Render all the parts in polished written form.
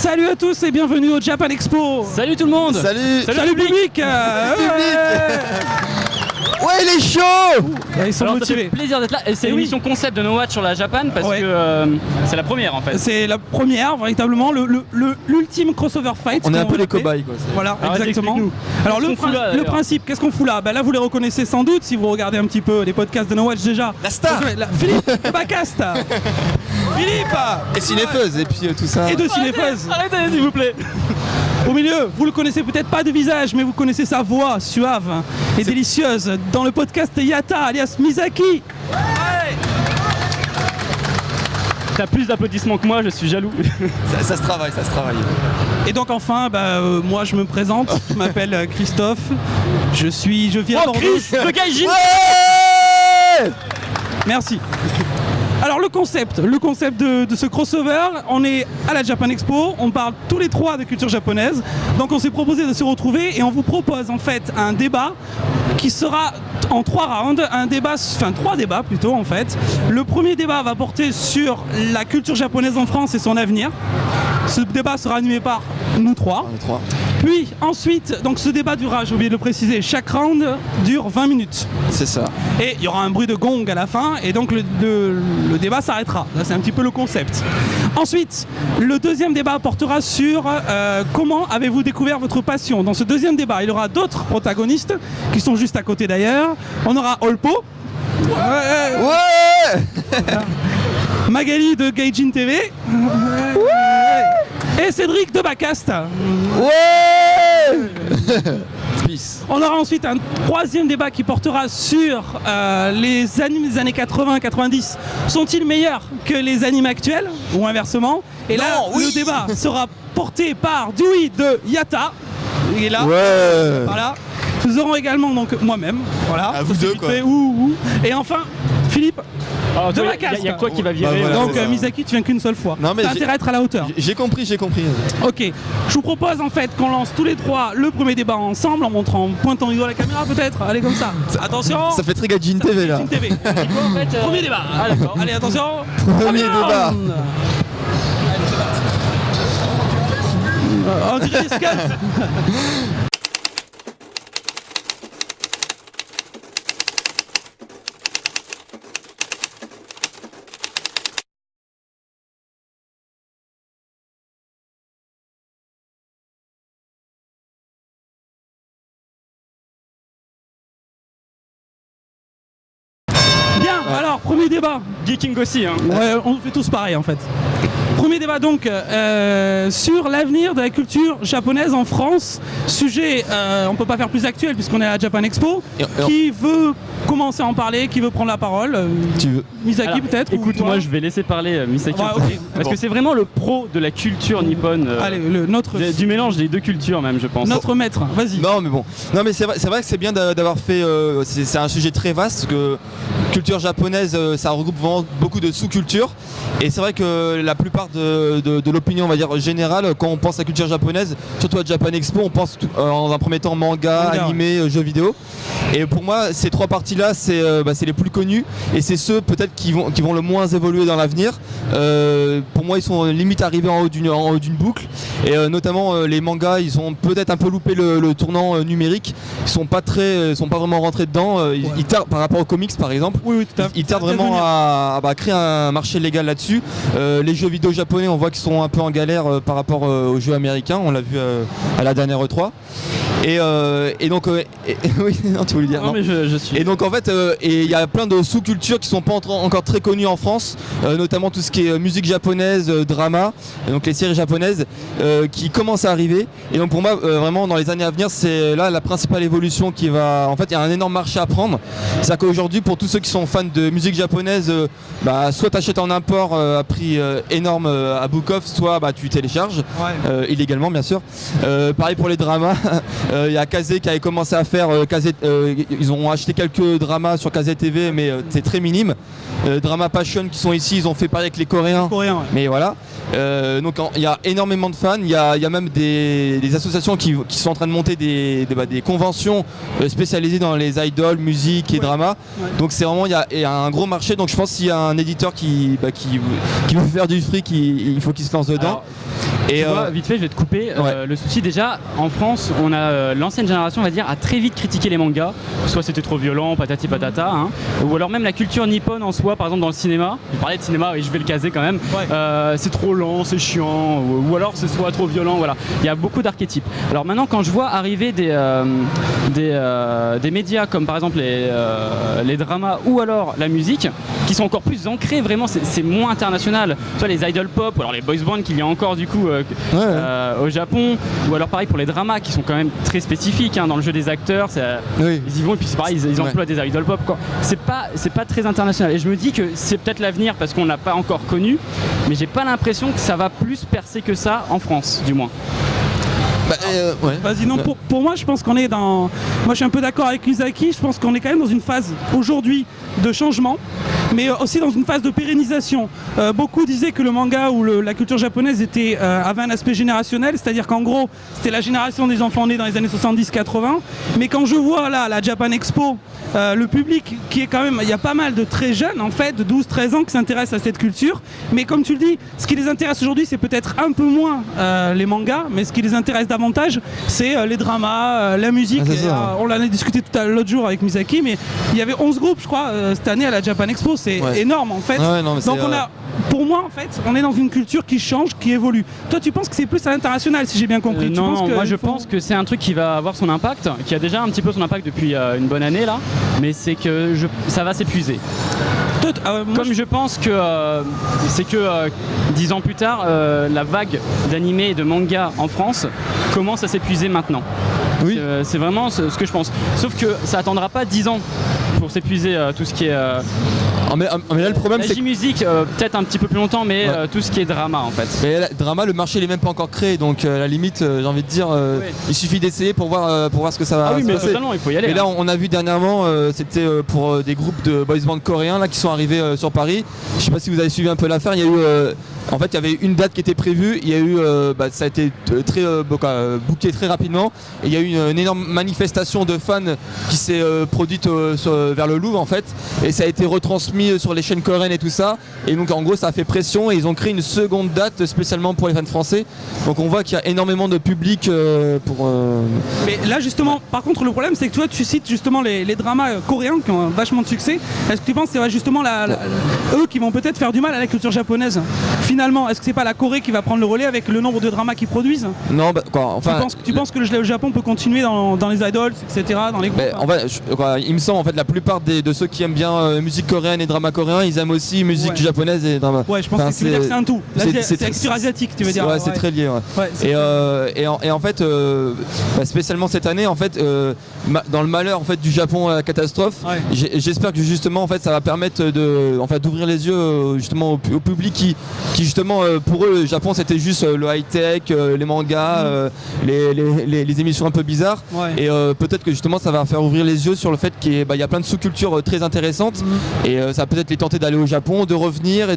Salut à tous et bienvenue au Japan Expo. Salut tout le monde. Salut public. Ouais, il est chaud. Ils sont Alors, motivés. ça fait plaisir d'être là. Et c'est l'émission concept de No Watch sur la Japan parce que c'est la première en fait. C'est la première, véritablement, l'ultime crossover fight. On est un peu les cobayes quoi. Voilà, Alors, exactement. explique-nous. Alors Qu'est-ce le principe, qu'est-ce qu'on fout là? Là vous les reconnaissez sans doute si vous regardez un petit peu les podcasts de No Watch déjà. La star. Philippe de Bacast. Philippe. Et Cinéfeuse et puis tout ça. Et de Cinéfeuse. Arrêtez s'il vous plaît. Au milieu, vous le connaissez peut-être pas de visage, mais vous connaissez sa voix suave et délicieuse dans le podcast Yata, alias Misaki. T'as plus d'applaudissements que moi, je suis jaloux. Ça se travaille. Et donc enfin, moi je me présente, je m'appelle Christophe, je viens Oh Bordeaux. Chris, le gaijin. Ouais. Merci. Alors le concept de ce crossover, on est à la Japan Expo, on parle tous les trois de culture japonaise, donc on s'est proposé de se retrouver et on vous propose en fait un débat qui sera en 3 rounds, trois débats plutôt en fait. Le premier débat va porter sur la culture japonaise en France et son avenir. Ce débat sera animé par nous trois. Puis ensuite, donc ce débat durera, j'ai oublié de le préciser, chaque round dure 20 minutes. C'est ça. Et il y aura un bruit de gong à la fin et donc le débat s'arrêtera. Là, c'est un petit peu le concept. Ensuite, le deuxième débat portera sur comment avez-vous découvert votre passion. Dans ce deuxième débat, il y aura d'autres protagonistes qui sont juste à côté d'ailleurs. On aura Olpo. Ouais. Magali de Gaijin TV. Et Cédric de Bacast. Ouais. Peace. On aura ensuite un troisième débat qui portera sur les animes des années 80-90. Sont-ils meilleurs que les animes actuels ou inversement? Et là, le débat sera porté par Dewey de Yata. Il est là. Ouais. Voilà. Nous aurons également donc moi-même. Voilà. À vous deux, quoi. Et enfin, Philippe. Alors, De il Bacast. y a quoi qui va virer Bah, voilà. Donc c'est ça. Misaki, tu viens qu'une seule fois. Non, mais t'as intérêt à être à la hauteur. J'ai compris. Ok, je vous propose en fait qu'on lance tous les trois le premier débat ensemble en pointant du doigt la caméra peut-être. Allez comme ça. Attention. Ça fait très Gaijin TV là. Gaijin TV. Premier débat. Ah d'accord. Allez attention. Premier débat. round. On dirait des scalps. Bien, alors premier débat. Geeking aussi hein. Ouais, on fait tous pareil en fait. Premier débat donc sur l'avenir de la culture japonaise en France. Sujet, on peut pas faire plus actuel puisqu'on est à la Japan Expo. Qui veut commencer à en parler? Qui veut prendre la parole? Tu veux. Misaki Alors, peut-être? Écoute, ou moi je vais laisser parler Misaki. Ouais, ok. Parce que c'est vraiment le pro de la culture nippone. Allez, Du mélange des deux cultures même je pense. notre maître, vas-y. Non mais bon, c'est vrai que c'est bien d'avoir fait, c'est un sujet très vaste, parce que culture japonaise ça regroupe vraiment beaucoup de sous-cultures, et c'est vrai que la plupart de l'opinion on va dire générale, quand on pense à culture japonaise, surtout à Japan Expo, on pense en un premier temps manga, animé, jeux vidéo, et pour moi ces trois parties là c'est les plus connus, et c'est ceux peut-être qui vont le moins évoluer dans l'avenir. Pour moi ils sont limite arrivés en haut d'une boucle, et notamment les mangas ils ont peut-être un peu loupé le tournant numérique, ils sont pas vraiment rentrés dedans, ils tardent par rapport aux comics par exemple. Oui, tout à fait. Ils tardent vraiment à créer un marché légal là-dessus. Les jeux vidéo japonais, on voit qu'ils sont un peu en galère par rapport aux jeux américains, on l'a vu à la dernière E3. Et donc, oui, non, tu voulais dire. Non mais je suis. Et donc en fait, il y a plein de sous-cultures qui sont pas encore très connues en France, notamment tout ce qui est musique japonaise, drama, et donc les séries japonaises qui commencent à arriver. Et donc pour moi, vraiment dans les années à venir, c'est là la principale évolution qui va. En fait, il y a un énorme marché à prendre. C'est-à-dire qu'aujourd'hui, pour tous ceux qui sont fans de musique japonaise, soit t'achètes en import à prix énorme à Book Off, soit tu télécharges illégalement bien sûr. Pareil pour les dramas. Il y a Kazé qui avait commencé à faire ils ont acheté quelques dramas sur Kazé TV, mais c'est très minime. Drama Passion qui sont ici, ils ont fait pareil avec les Coréens. Mais voilà. Donc il y a énormément de fans, il y a même des associations qui sont en train de monter des conventions spécialisées dans les idoles, musique et drama. Donc c'est vraiment, il y a un gros marché, donc je pense qu'il y a un éditeur qui veut faire du fric, il faut qu'il se lance dedans. Et Tu vois, vite fait, je vais te couper. Le souci déjà, en France, on a l'ancienne génération, on va dire, a très vite critiqué les mangas. Soit c'était trop violent, patati patata, hein, ou alors même la culture nippone en soi, par exemple dans le cinéma. Je parlais de cinéma et je vais le caser quand même. C'est trop lent, c'est chiant, ou alors c'est soit trop violent. Voilà, il y a beaucoup d'archétypes. Alors maintenant, quand je vois arriver des médias comme par exemple les dramas ou alors la musique, qui sont encore plus ancrés, vraiment, c'est moins international. Tu vois, les idol pop, ou alors les boys bands qu'il y a encore du coup au Japon, ou alors pareil pour les dramas qui sont quand même très spécifiques hein, dans le jeu des acteurs. Ils y vont et puis c'est pareil, ils emploient des idol pop. C'est pas très international. Et je me dis que c'est peut-être l'avenir parce qu'on l'a pas encore connu, mais j'ai pas l'impression que ça va plus percer que ça en France, du moins. Vas-y, non, pour moi, je pense qu'on est dans. Moi, je suis un peu d'accord avec Misaki. Je pense qu'on est quand même dans une phase aujourd'hui de changement, mais aussi dans une phase de pérennisation. Beaucoup disaient que le manga ou la culture japonaise avait un aspect générationnel, c'est-à-dire qu'en gros, c'était la génération des enfants nés dans les années 70-80. Mais quand je vois là, la Japan Expo, le public qui est quand même. Il y a pas mal de très jeunes, en fait, de 12-13 ans qui s'intéressent à cette culture. Mais comme tu le dis, ce qui les intéresse aujourd'hui, c'est peut-être un peu moins les mangas, mais ce qui les intéresse davantage, c'est les dramas, la musique. On l'en a discuté l'autre jour avec Misaki, mais il y avait 11 groupes, je crois, cette année à la Japan Expo. C'est énorme, en fait. Donc pour moi, en fait, on est dans une culture qui change, qui évolue. Toi, tu penses que c'est plus à l'international, si j'ai bien compris? Moi je pense que c'est un truc qui va avoir son impact, qui a déjà un petit peu son impact depuis une bonne année là, mais c'est que ça va s'épuiser. Comme je pense que c'est que 10 ans plus tard, la vague d'animés et de mangas en France commence à s'épuiser maintenant. Oui. C'est vraiment ce que je pense. Sauf que ça attendra pas 10 ans pour s'épuiser tout ce qui est... mais là le problème c'est musique peut-être un petit peu plus longtemps, mais tout ce qui est drama en fait. Mais drama, le marché il est même pas encore créé, donc à la limite j'ai envie de dire il suffit d'essayer pour voir ce que ça va. Ah oui, mais totalement, il faut y aller. Et là on a vu dernièrement c'était pour des groupes de boys band coréens là qui sont arrivés sur Paris. Je sais pas si vous avez suivi un peu l'affaire. Il y a eu en fait il y avait une date qui était prévue. Il y a eu ça a été très booké très rapidement. Et il y a eu une énorme manifestation de fans qui s'est produite vers le Louvre en fait. Et ça a été retransmis sur les chaînes coréennes et tout ça, et donc en gros ça a fait pression et ils ont créé une seconde date spécialement pour les fans français, donc on voit qu'il y a énormément de public pour... Mais là justement, par contre le problème c'est que toi tu cites justement les dramas coréens qui ont vachement de succès. Est-ce que tu penses que c'est justement eux qui vont peut-être faire du mal à la culture japonaise finalement? Est-ce que c'est pas la Corée qui va prendre le relais avec le nombre de dramas qu'ils produisent? Non, enfin... Tu penses que le Japon peut continuer dans les idols, etc., dans les groupes? Il me semble en fait la plupart de ceux qui aiment bien musique coréenne et drama coréen, ils aiment aussi musique japonaise et drama. Ouais, je pense que tu veux dire que c'est un tout. Là, c'est la culture asiatique, tu veux dire. Ouais, c'est très lié. Et en fait, spécialement cette année, en fait, dans le malheur en fait du Japon à la catastrophe, j'espère que justement en fait ça va permettre d'ouvrir les yeux justement au public qui justement pour eux le Japon c'était juste le high tech, les mangas, les émissions un peu bizarres. Et peut-être que justement ça va faire ouvrir les yeux sur le fait qu'il y a plein de sous-cultures très intéressantes. Et ça va peut-être les tenter d'aller au Japon, de revenir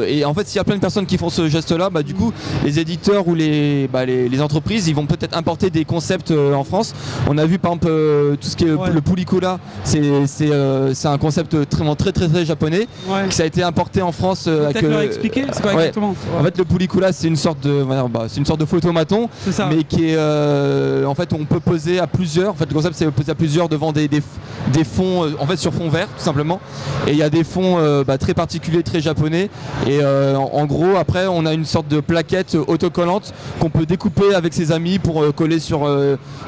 et en fait s'il y a plein de personnes qui font ce geste là, du coup les éditeurs ou les entreprises ils vont peut-être importer des concepts en France. On a vu par exemple tout ce qui est le Pulikula, c'est un concept très japonais qui a été importé en France. Peut-être leur expliquer, c'est quoi exactement? En fait le Pulikula c'est une sorte de photomaton, mais qui est en fait on peut poser à plusieurs. En fait le concept c'est poser à plusieurs devant des fonds en fait sur fond vert tout simplement. Et il y a des fonds très particuliers, très japonais. Et en gros, après, on a une sorte de plaquette autocollante qu'on peut découper avec ses amis pour coller sur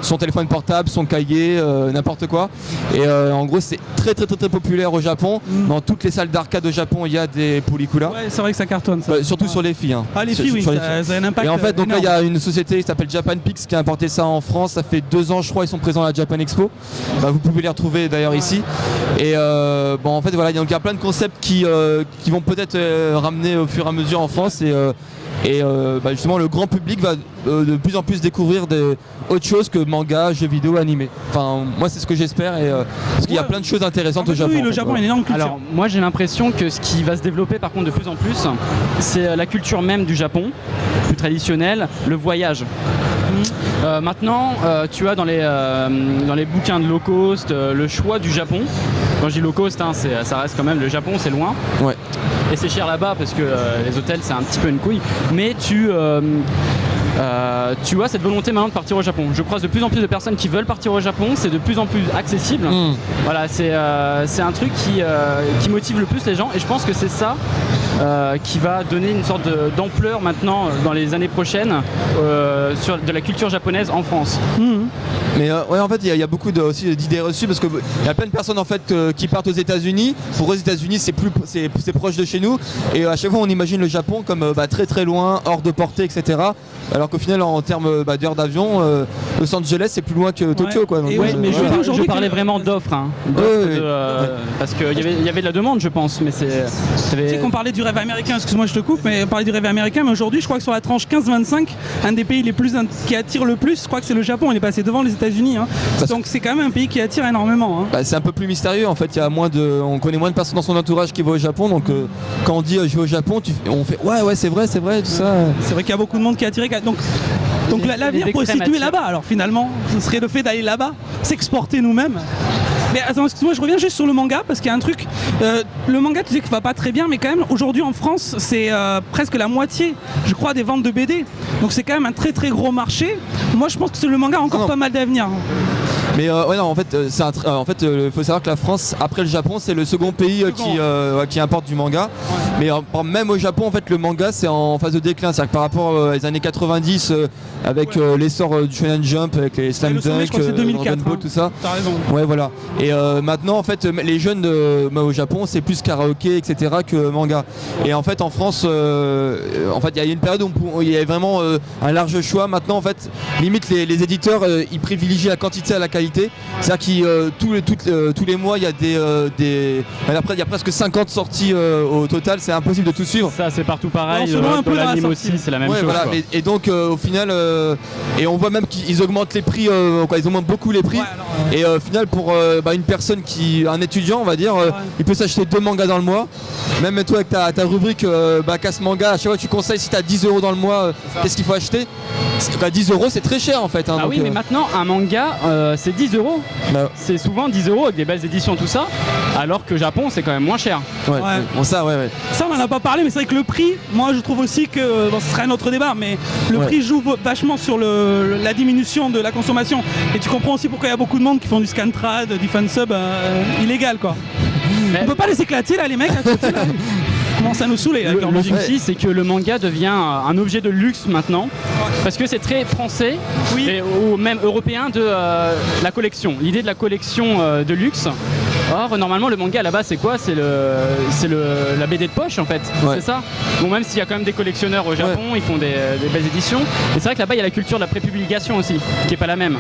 son téléphone portable, son cahier, n'importe quoi. Et en gros, c'est très populaire au Japon. Dans toutes les salles d'arcade au Japon, il y a des Pulikula. Ouais, c'est vrai que ça cartonne. Ça. Surtout sur les filles. Hein. Ah, les filles, oui, ça a un impact. Et en fait, donc là, énorme. il y a une société qui s'appelle Japan Pix qui a importé ça en France. Ça fait 2 ans, je crois, ils sont présents à la Japan Expo. Vous pouvez les retrouver d'ailleurs ici. Et en fait, voilà, donc il y a plein de concepts qui vont peut-être ramener au fur et à mesure en France et justement le grand public va de plus en plus découvrir autre chose que manga, jeux vidéo, animés. Enfin moi c'est ce que j'espère parce qu'il y a plein de choses intéressantes au Japon. Oui, le Japon a une énorme culture. Alors moi j'ai l'impression que ce qui va se développer par contre de plus en plus, c'est la culture même du Japon, plus traditionnelle, le voyage. Maintenant, tu as dans les bouquins de low cost le choix du Japon. Quand je dis low cost, ça reste quand même le Japon, c'est loin. Ouais. et c'est cher là-bas parce que les hôtels c'est un petit peu une couille, mais tu vois cette volonté maintenant de partir au Japon. Je croise de plus en plus de personnes qui veulent partir au Japon, c'est de plus en plus accessible. Voilà, c'est un truc qui motive le plus les gens et je pense que c'est ça qui va donner une sorte d'ampleur maintenant dans les années prochaines sur de la culture japonaise en France. Mais ouais, en fait, il y a beaucoup aussi d'idées reçues parce qu'il y a plein de personnes en fait qui partent aux États-Unis. Pour eux, les États-Unis, c'est proche de chez nous. Et à chaque fois, on imagine le Japon comme très très loin, hors de portée, etc. Alors qu'au final, en termes d'heures d'avion, Los Angeles, c'est plus loin que Tokyo, quoi. Donc, mais je parlais vraiment d'offres, hein, parce qu'il y avait de la demande, je pense. Mais c'est qu'on parlait du rêve américain. Excuse-moi, je te coupe, mais on parlait du rêve américain. Mais aujourd'hui, je crois que sur la tranche 15-25, un des pays qui attire le plus, je crois que c'est le Japon. Il est passé devant les États-Unis. Hein. Donc c'est quand même un pays qui attire énormément. Hein. C'est un peu plus mystérieux. En fait, on connaît moins de personnes dans son entourage qui vont au Japon. Donc quand on dit je vais au Japon, on fait ouais, c'est vrai, tout ça. C'est vrai qu'il y a beaucoup de monde qui est attiré. Donc l'avenir pourrait se situer là-bas. Alors finalement, ce serait le fait d'aller là-bas, s'exporter nous-mêmes. Mais attends, excuse-moi, je reviens juste sur le manga parce qu'il y a un truc. Le manga, tu sais qu'il va pas très bien, mais quand même, aujourd'hui en France, c'est presque la moitié, je crois, des ventes de BD. Donc c'est quand même un très très gros marché. Moi, je pense que le manga a encore pas mal d'avenir. Mais ouais, non, en fait, faut savoir que la France, après le Japon, c'est le second pays qui importe du manga. Ouais. Mais même au Japon, en fait, le manga, c'est en phase de déclin. C'est-à-dire que par rapport aux années 90, avec l'essor du Shonen Jump, avec les Slam Dunk, Dragon Ball, tout ça. T'as raison. Ouais, voilà. Et maintenant, en fait, les jeunes au Japon, c'est plus karaoké, etc., que manga. Et en fait, en France, il y a eu une période où il y avait vraiment un large choix. Maintenant, en fait, limite, les éditeurs, ils privilégient la quantité à la qualité. C'est-à-dire que tous les mois, il y a presque 50 sorties au total. C'est impossible de tout suivre. Ça, c'est partout pareil. Dans l'anime aussi, c'est la même chose. Voilà. Et donc, au final, et on voit même qu'ils augmentent les prix. Ils augmentent beaucoup les prix. Ouais, et au final, pour une personne un étudiant, on va dire, il peut s'acheter 2 mangas dans le mois. Même toi, avec ta rubrique casse manga, à chaque fois tu conseilles si tu as 10 € dans le mois, qu'est-ce qu'il faut acheter? 10 €, c'est très cher en fait. Hein, oui, mais maintenant, un manga, c'est 10 €. C'est souvent 10 € avec des belles éditions, tout ça. Alors que Japon, c'est quand même moins cher. Ouais. Bon, ça, ça, on n'en a pas parlé, mais c'est vrai que le prix, moi, je trouve aussi que ce serait un autre débat, mais le prix joue vachement sur la diminution de la consommation. Et tu comprends aussi pourquoi il y a beaucoup de monde qui font du scantrad, du fansub illégal, quoi. Mais on peut pas les éclater là, les mecs à côté là. Commence à nous saouler. Le souci, c'est que le manga devient un objet de luxe maintenant, parce que c'est très français ou même européen de la collection. L'idée de la collection de luxe. Or, normalement, le manga à la base, c'est quoi? C'est la BD de poche en fait. C'est ça. Bon, même s'il y a quand même des collectionneurs au Japon, ils font des belles éditions. Et c'est vrai que là-bas, il y a la culture de la prépublication aussi, qui est pas la même.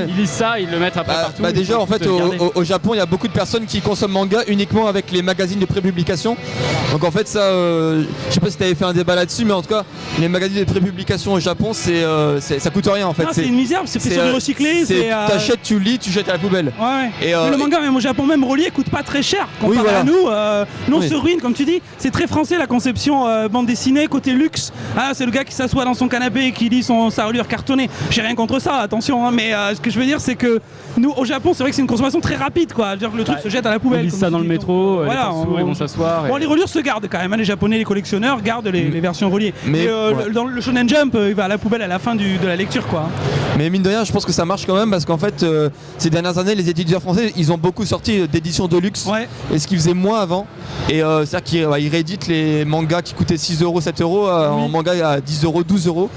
Ils lisent ça, ils le mettent après partout. Déjà, en fait, au Japon, il y a beaucoup de personnes qui consomment manga uniquement avec les magazines de prépublication. Donc en fait, ça, je sais pas si tu avais fait un débat là-dessus, mais en tout cas, les magazines de prépublication au Japon, ça coûte rien en fait. C'est une misère, c'est fait sur du recyclé. T'achètes, tu lis, tu jettes à la poubelle. Et le manga, même au Japon, même relié, coûte pas très cher comparé à nous. On se ruine, comme tu dis. C'est très français la conception bande dessinée, côté luxe. C'est le gars qui s'assoit dans son canapé et qui lit sa reliure cartonnée. J'ai rien contre ça, attention, hein, mais ce que je veux dire, c'est que nous, au Japon, c'est vrai que c'est une consommation très rapide, quoi. Dire que le truc se jette à la poubelle. Ils lisent ça dans le métro, ils vont s'asseoir. Bon, les reliures se gardent quand même. Les Japonais, les collectionneurs gardent les versions reliées. Mais dans le Shonen Jump, il va à la poubelle à la fin de la lecture, quoi. Mais mine de rien, je pense que ça marche quand même parce qu'en fait, ces dernières années, les éditeurs français, ils ont beaucoup sorti d'éditions de luxe. Et ce qu'ils faisaient moins avant. Et c'est-à-dire qu'ils rééditent les mangas qui coûtaient 6 €, 7 € en manga à 10 €, 12 €.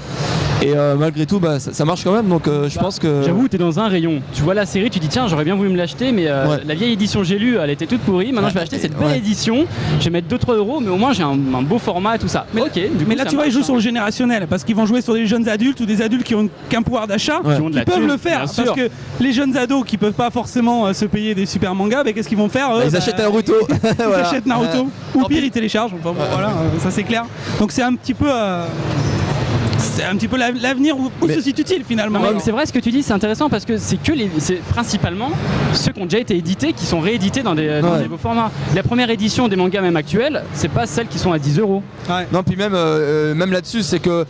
Et malgré tout, ça marche quand même. Donc je pense que. J'avoue, t'es dans un rayon. Tu vois la série, tu dis tiens, j'aurais bien voulu me l'acheter, mais la vieille édition j'ai lu, elle était toute pourrie. Maintenant, je vais acheter cette belle édition. Je vais mettre 2-3 €, mais au moins j'ai un beau format et tout ça. Mais là, tu vois, ils jouent sur le générationnel parce qu'ils vont jouer sur des jeunes adultes ou des adultes qui ont qu'un pouvoir d'achat, qui peuvent le faire. Parce que les jeunes ados qui peuvent pas forcément se payer des super mangas, qu'est-ce qu'ils vont faire? Ils achètent Naruto. Ils achètent Naruto. Ou pire, ils téléchargent. Enfin, voilà, ça c'est clair. Donc c'est un petit peu. C'est un petit peu l'avenir où se situe-t-il finalement? Non, c'est vrai ce que tu dis, c'est intéressant parce que c'est principalement ceux qui ont déjà été édités qui sont réédités dans des beaux formats. La première édition des mangas même actuels, c'est pas celles qui sont à 10 €. Non, puis même là-dessus, c'est que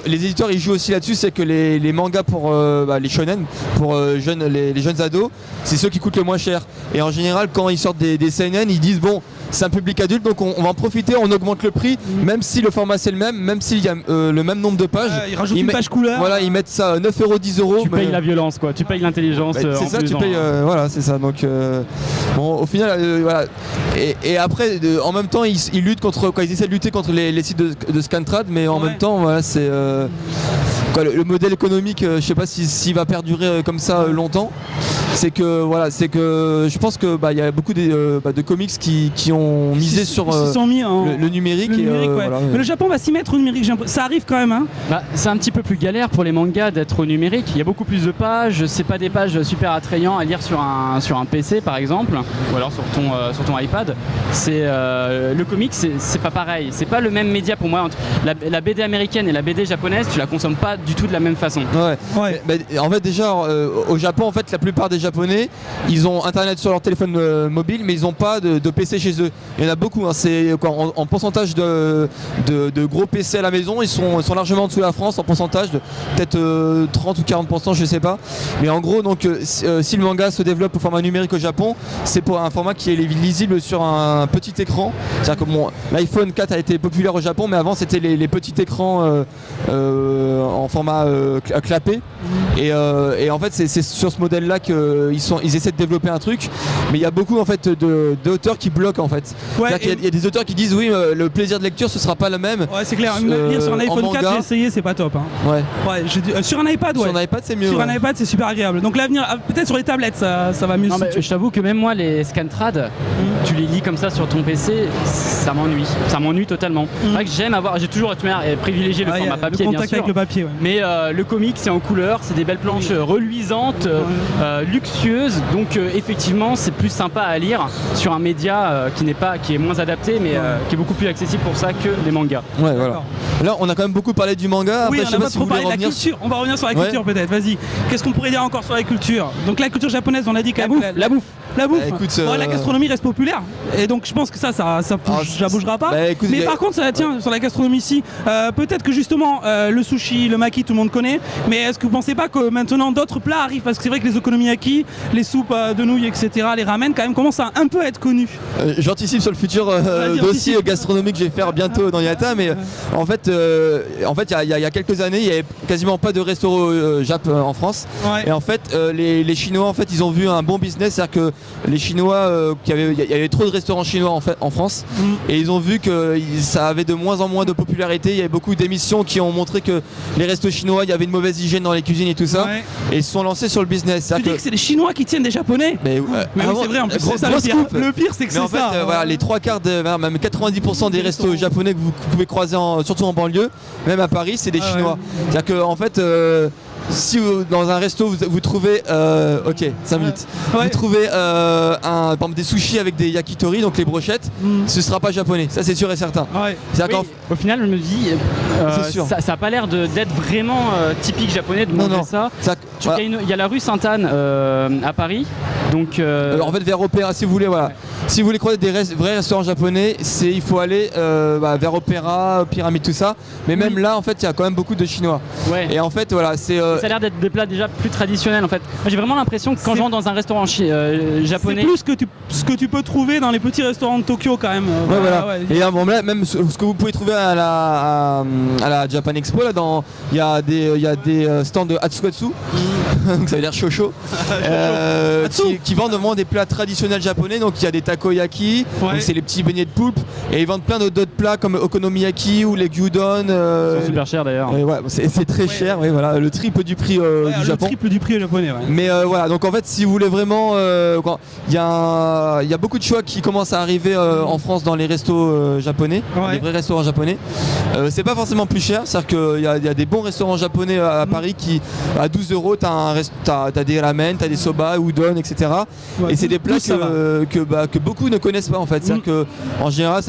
les éditeurs ils jouent aussi là-dessus, c'est que les mangas pour les shonen, pour les jeunes ados, c'est ceux qui coûtent le moins cher. Et en général, quand ils sortent des seinen, ils disent bon, c'est un public adulte, donc on va en profiter, on augmente le prix, même si le format c'est le même s'il y a le même nombre de pages. Ils rajoutent une page couleur. Voilà, ils mettent ça 9 €, 10 €. Tu payes la violence, quoi. Tu payes l'intelligence. C'est ça, tu payes. Voilà, c'est ça. Donc, bon, au final, voilà. Et après, en même temps, ils luttent contre, ils essaient de lutter contre les sites de Scantrad, mais en même temps, voilà, c'est. Le modèle économique, je sais pas s'il va perdurer comme ça longtemps. C'est que je pense que y a beaucoup de comics qui ont misé sur le numérique. Voilà. Mais le Japon va s'y mettre au numérique, ça arrive quand même. Hein. C'est un petit peu plus galère pour les mangas d'être au numérique. Il y a beaucoup plus de pages, c'est pas des pages super attrayantes à lire sur un PC par exemple, ou alors sur ton iPad. Le comics, c'est pas pareil. C'est pas le même média pour moi. La BD américaine et la BD japonaise, tu la consommes pas du tout de la même façon. Ouais. En fait, déjà au Japon, en fait, la plupart des Japonais, ils ont internet sur leur téléphone mobile, mais ils n'ont pas de PC chez eux. Il y en a beaucoup. Hein, c'est en pourcentage de gros PC à la maison, ils sont largement en dessous de la France en pourcentage, peut-être 30 ou 40%, je sais pas. Mais en gros, donc si le manga se développe au format numérique au Japon, c'est pour un format qui est lisible sur un petit écran. C'est-à-dire que l'iPhone 4 a été populaire au Japon, mais avant c'était les petits écrans en format clapé. Et en fait, c'est sur ce modèle-là qu'ils essaient de développer un truc, mais il y a beaucoup en fait d'auteurs qui bloquent en fait. Il y a des auteurs qui disent oui, le plaisir de lecture ce sera pas le même. Ouais, c'est clair. Lire sur un iPhone 4, j'ai essayé, c'est pas top. Hein. Sur un iPad, Sur un iPad, c'est mieux. Sur un iPad, c'est super agréable. Donc l'avenir, peut-être sur les tablettes, ça va mieux. Non, mais je t'avoue que même moi, les Scantrad, tu les lis comme ça sur ton PC, ça m'ennuie. Ça m'ennuie totalement. C'est vrai que j'ai toujours privilégié le format papier, bien sûr. Avec le papier. Mais le comic, c'est en couleur, c'est des belles planches reluisantes, luxueuses. Donc effectivement, c'est plus sympa à lire sur un média qui est moins adapté, mais qui est beaucoup plus accessible pour ça que les mangas. Ouais, voilà. Là, on a quand même beaucoup parlé du manga. Oui, après, on a pas trop parlé de la culture. On va revenir sur la culture peut-être. Vas-y. Qu'est-ce qu'on pourrait dire encore sur la culture? Donc la culture japonaise, on a dit quand même la bouffe. Écoute, la gastronomie reste populaire. Et donc je pense que ça bougera pas. Mais par contre, sur la gastronomie ici, peut-être que justement le sushi, le maki, tout le monde connaît. Mais est-ce que vous pensez pas que maintenant d'autres plats arrivent? Parce que c'est vrai que les okonomiyaki, les soupes de nouilles, etc., les ramen, quand même commencent à un peu être connus. J'anticipe sur le futur dossier gastronomique que je vais faire bientôt dans Yata, mais en fait, il y a quelques années, il n'y avait quasiment pas de restaurant Jap en France. Et en fait, les Chinois, en fait, ils ont vu un bon business, c'est-à-dire que les Chinois, il y avait trop de restaurants chinois en France, et ils ont vu que ça avait de moins en moins de popularité. Il y avait beaucoup d'émissions qui ont montré que les restos chinois, il y avait une mauvaise hygiène dans les cuisines et tout ça, et ils se sont lancés sur le business. Tu dis que c'est les Chinois qui tiennent des Japonais? Mais c'est vrai, en plus, c'est ça le pire. Le pire, c'est que c'est ça. Voilà, les 3/4, même 90% des restos japonais que vous pouvez croiser, surtout en banlieue, même à Paris, c'est des Chinois. C'est-à-dire que en fait, si dans un resto vous trouvez 5 minutes, vous trouvez par exemple des sushis avec des yakitori, donc les brochettes, ce sera pas japonais, ça c'est sûr et certain. Au final, je me dis, ça a pas l'air d'être vraiment typique japonais de manger ça. Il y a la rue Sainte-Anne à Paris. Donc, alors en fait vers Opéra, si vous voulez, si vous voulez croiser des vrais restaurants japonais, il faut aller vers Opéra, Pyramide, tout ça. Mais même là, en fait, il y a quand même beaucoup de Chinois. Et en fait, voilà, c'est. Ça a l'air d'être des plats déjà plus traditionnels en fait. Moi, j'ai vraiment l'impression que quand je rentre dans un restaurant japonais, c'est plus ce que tu peux trouver dans les petits restaurants de Tokyo quand même. Et là, même ce que vous pouvez trouver à la Japan Expo, il y a des stands de Hatsukatsu, donc ça veut dire chaud. Qui vendent vraiment des plats traditionnels japonais. Donc il y a des takoyaki, donc c'est les petits beignets de poulpe, et ils vendent plein d'autres plats comme okonomiyaki ou les gyudon. Ils sont super chers d'ailleurs. C'est très cher, voilà, le triple du prix du Japon. Le triple du prix japonais. Mais voilà, donc en fait, si vous voulez vraiment, il y a beaucoup de choix qui commencent à arriver en France dans les restos japonais, les vrais restaurants japonais. C'est pas forcément plus cher, c'est-à-dire qu'il y a des bons restaurants japonais à Paris qui, à 12 €, t'as des ramen, t'as des soba, udon, etc. Et c'est des plats que beaucoup ne connaissent pas en fait. C'est-à-dire que en général,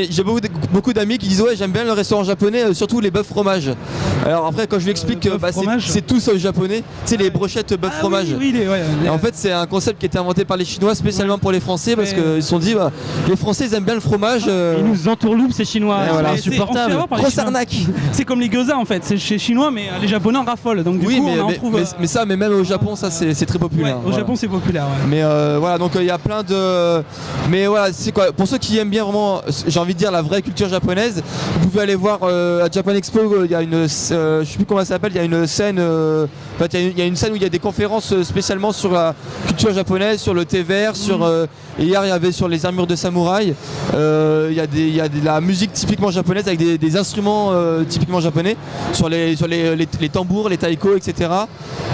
j'ai beaucoup beaucoup d'amis qui disent ouais j'aime bien le restaurant japonais, surtout les bœufs fromage. Alors après quand je lui explique que c'est tout sauf japonais, tu sais les brochettes bœuf fromage. Et en fait c'est un concept qui a été inventé par les Chinois spécialement pour les Français parce qu'ils se sont dit les Français ils aiment bien le fromage. Ils nous entourloupent ces Chinois, voilà. c'est insupportable. Grosse arnaque. C'est comme les gyoza en fait, c'est chez Chinois mais les Japonais en raffolent donc du coup on en trouve. Mais même au Japon ça c'est très populaire. Au Japon c'est populaire. Mais voilà donc il y a plein de. Mais voilà c'est quoi pour ceux qui aiment bien vraiment j'ai envie de dire la vraie culture japonaise, vous pouvez aller voir à Japan Expo il y a une je sais plus comment ça s'appelle, il y a une scène il y a une scène où il y a des conférences spécialement sur la culture japonaise, sur le thé vert, sur hier il y avait sur les armures de samouraï, il y a de la musique typiquement japonaise avec des instruments typiquement japonais sur les tambours, les taiko, etc.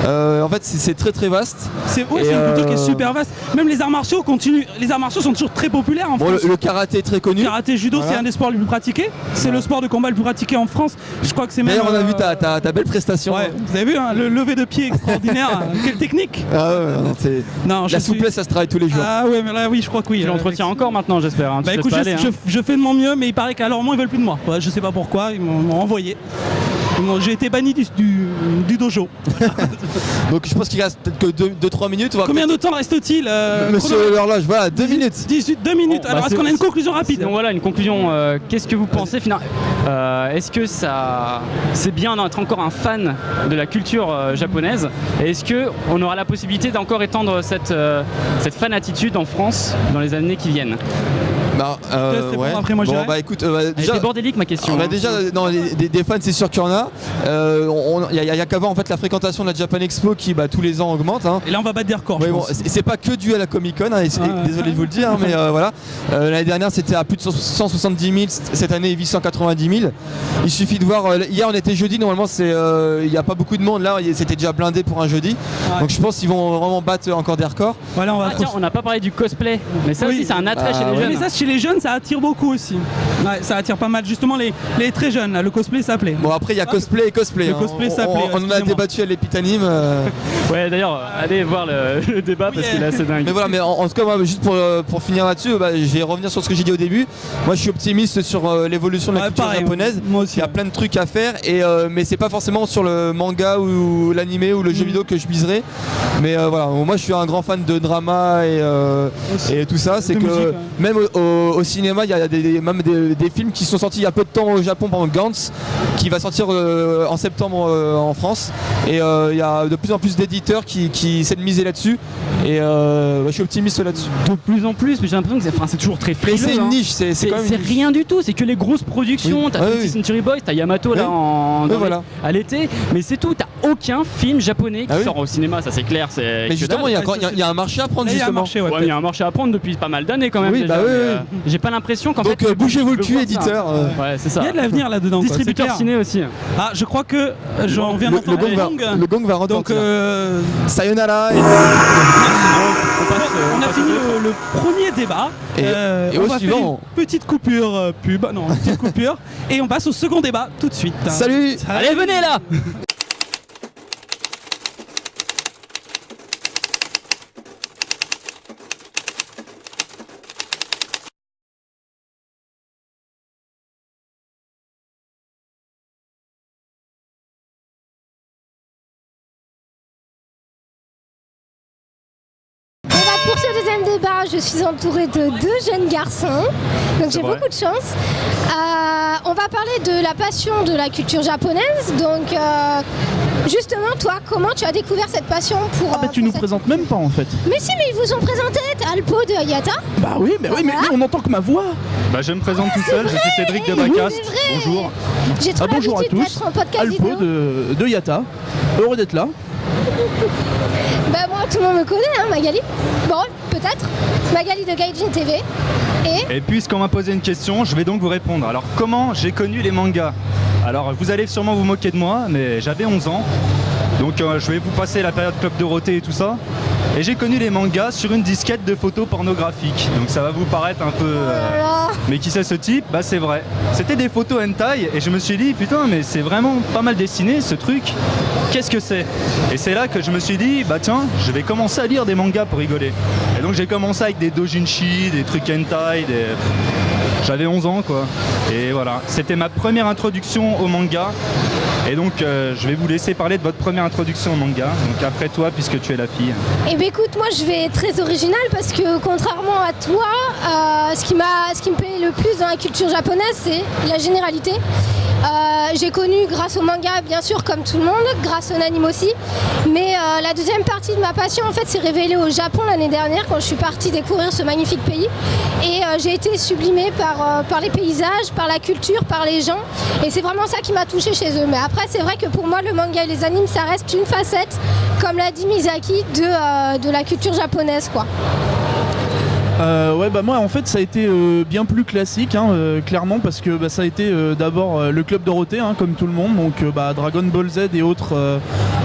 En fait c'est très très vaste. C'est une culture qui est super vaste. Même les arts martiaux continuent. Les arts martiaux sont toujours très populaires en France. Le karaté est très connu. Le karaté judo c'est un des sports les plus pratiqués. C'est le sport de combat le plus pratiqué en France. Je crois que c'est même. D'ailleurs on a vu ta belle prestation. Ouais, vous avez vu le lever de pied extraordinaire. Quelle technique. Ah ouais, la souplesse ça se travaille tous les jours. Ah ouais mais là oui je crois que oui. Tu l'entretiens encore maintenant j'espère. Hein. Bah écoute je fais de mon mieux mais il paraît qu'à Lormont ils veulent plus de moi. Ouais, je sais pas pourquoi ils m'ont envoyé. J'ai été banni du dojo. Donc je pense qu'il reste peut-être que 2-3 minutes. Combien de temps reste-t-il Monsieur l'horloge, voilà, 2 minutes. 2 minutes. Alors est-ce qu'on a une conclusion rapide? Donc voilà une conclusion. Qu'est-ce que vous pensez finalement est-ce que c'est bien d'être encore un fan de la culture japonaise? Et est-ce qu'on aura la possibilité d'encore étendre cette fan-attitude en France dans les années qui viennent? Ouais. Après, moi, bon, écoute, déjà, c'est bordélique ma question. Déjà, non, des fans, c'est sûr qu'il y en a. Il y a qu'avant en fait la fréquentation de la Japan Expo qui tous les ans augmente. Hein. Et là, on va battre des records. Bon, c'est pas que dû à la Comic Con. Hein, désolé de vous le dire, hein, mais voilà. L'année dernière, c'était à plus de 170 000. Cette année, 890 000. Il suffit de voir. Hier, on était jeudi. Normalement, il n'y a pas beaucoup de monde. Là, c'était déjà blindé pour un jeudi. Ouais. Donc, je pense qu'ils vont vraiment battre encore des records. Voilà, on n'a pas parlé du cosplay, mais ça aussi, c'est un attrait chez les jeunes. Mais ça, chez les jeunes, ça attire beaucoup aussi. Ouais, ça attire pas mal, justement les très jeunes. Là, le cosplay, ça plaît. Bon, après, il y a cosplay et cosplay. Le cosplay, ça plaît. On en a débattu à l'Épitanime. Ouais, d'ailleurs, allez voir le débat parce qu'il est assez dingue. Mais voilà, mais en tout cas, moi, juste pour finir là-dessus, je vais revenir sur ce que j'ai dit au début. Moi, je suis optimiste sur l'évolution de la culture japonaise. Moi aussi. Il y a plein de trucs à faire, mais c'est pas forcément sur le manga ou l'animé ou le jeu vidéo que je miserai. Mais voilà, moi, je suis un grand fan de drama et tout ça. C'est que musique, même au cinéma, il y a même des films qui sont sortis il y a peu de temps au Japon, par exemple Gantz, qui va sortir en septembre en France. Et il y a de plus en plus d'éditeurs qui essaient de miser là-dessus. Et je suis optimiste là-dessus. De plus en plus, mais j'ai l'impression que c'est toujours très frileux. C'est une niche, c'est rien du tout. C'est que les grosses productions. T'as 20th Century Boys, t'as Yamato là à l'été, mais c'est tout. T'as aucun film japonais qui sort au cinéma, ça c'est clair. Mais justement, il y a un marché à prendre. Il y a un marché à prendre depuis pas mal d'années quand même. J'ai pas l'impression qu'en fait. Donc bougez-vous le cul, éditeur. Ouais, c'est ça. Il y a de l'avenir là-dedans. Distributeur ciné aussi. Ah, je crois que j'en viens d'entendre le gong va retentir. Donc sayonara. On a fini le premier débat. Et on au va suivant, faire une petite coupure pub. Non, une petite coupure. Et on passe au second débat tout de suite. Salut. Allez, venez là. Pour ce deuxième débat, je suis entourée de 2 jeunes garçons, donc j'ai beaucoup de chance. On va parler de la passion de la culture japonaise, donc justement toi, comment tu as découvert cette passion pour... tu nous présentes même pas en fait. Mais si, mais ils vous ont présenté, t'es Alpo de Hayata. Bah oui, mais on entend que ma voix. Je me présente tout seul, je suis Cédric de Bacast, bonjour. J'ai trop bonjour à l'habitude tous, d'être en podcast Alpo vidéo. de Yata, heureux d'être là. Bah moi tout le monde me connaît, hein, Magali. Bon, peut-être. Magali de Gaijin TV. Et puisqu'on m'a posé une question, je vais donc vous répondre. Alors comment j'ai connu les mangas? Alors vous allez sûrement vous moquer de moi, mais j'avais 11 ans. Donc je vais vous passer la période Club Dorothée et tout ça. Et j'ai connu les mangas sur une disquette de photos pornographiques. Donc ça va vous paraître un peu... Mais qui c'est ce type? Bah c'est vrai. C'était des photos hentai et je me suis dit putain mais c'est vraiment pas mal dessiné ce truc. Qu'est-ce que c'est? Et c'est là que je me suis dit bah tiens je vais commencer à lire des mangas pour rigoler. Et donc j'ai commencé avec des dojinshi, des trucs hentai, J'avais 11 ans quoi. Et voilà, c'était ma première introduction au manga. Et donc je vais vous laisser parler de votre première introduction au manga. Donc après toi, puisque tu es la fille. Eh bien écoute, moi je vais être très original parce que contrairement à toi, ce qui me plaît le plus dans la culture japonaise, c'est la généralité. J'ai connu grâce au manga bien sûr comme tout le monde, grâce au anime aussi, mais la deuxième partie de ma passion en fait s'est révélée au Japon l'année dernière quand je suis partie découvrir ce magnifique pays et j'ai été sublimée par les paysages, par la culture, par les gens et c'est vraiment ça qui m'a touchée chez eux. Mais après c'est vrai que pour moi le manga et les animes ça reste une facette, comme l'a dit Misaki, de la culture japonaise quoi. Ouais bah moi en fait ça a été bien plus classique clairement parce que bah, ça a été d'abord le Club Dorothée comme tout le monde donc Dragon Ball Z et autres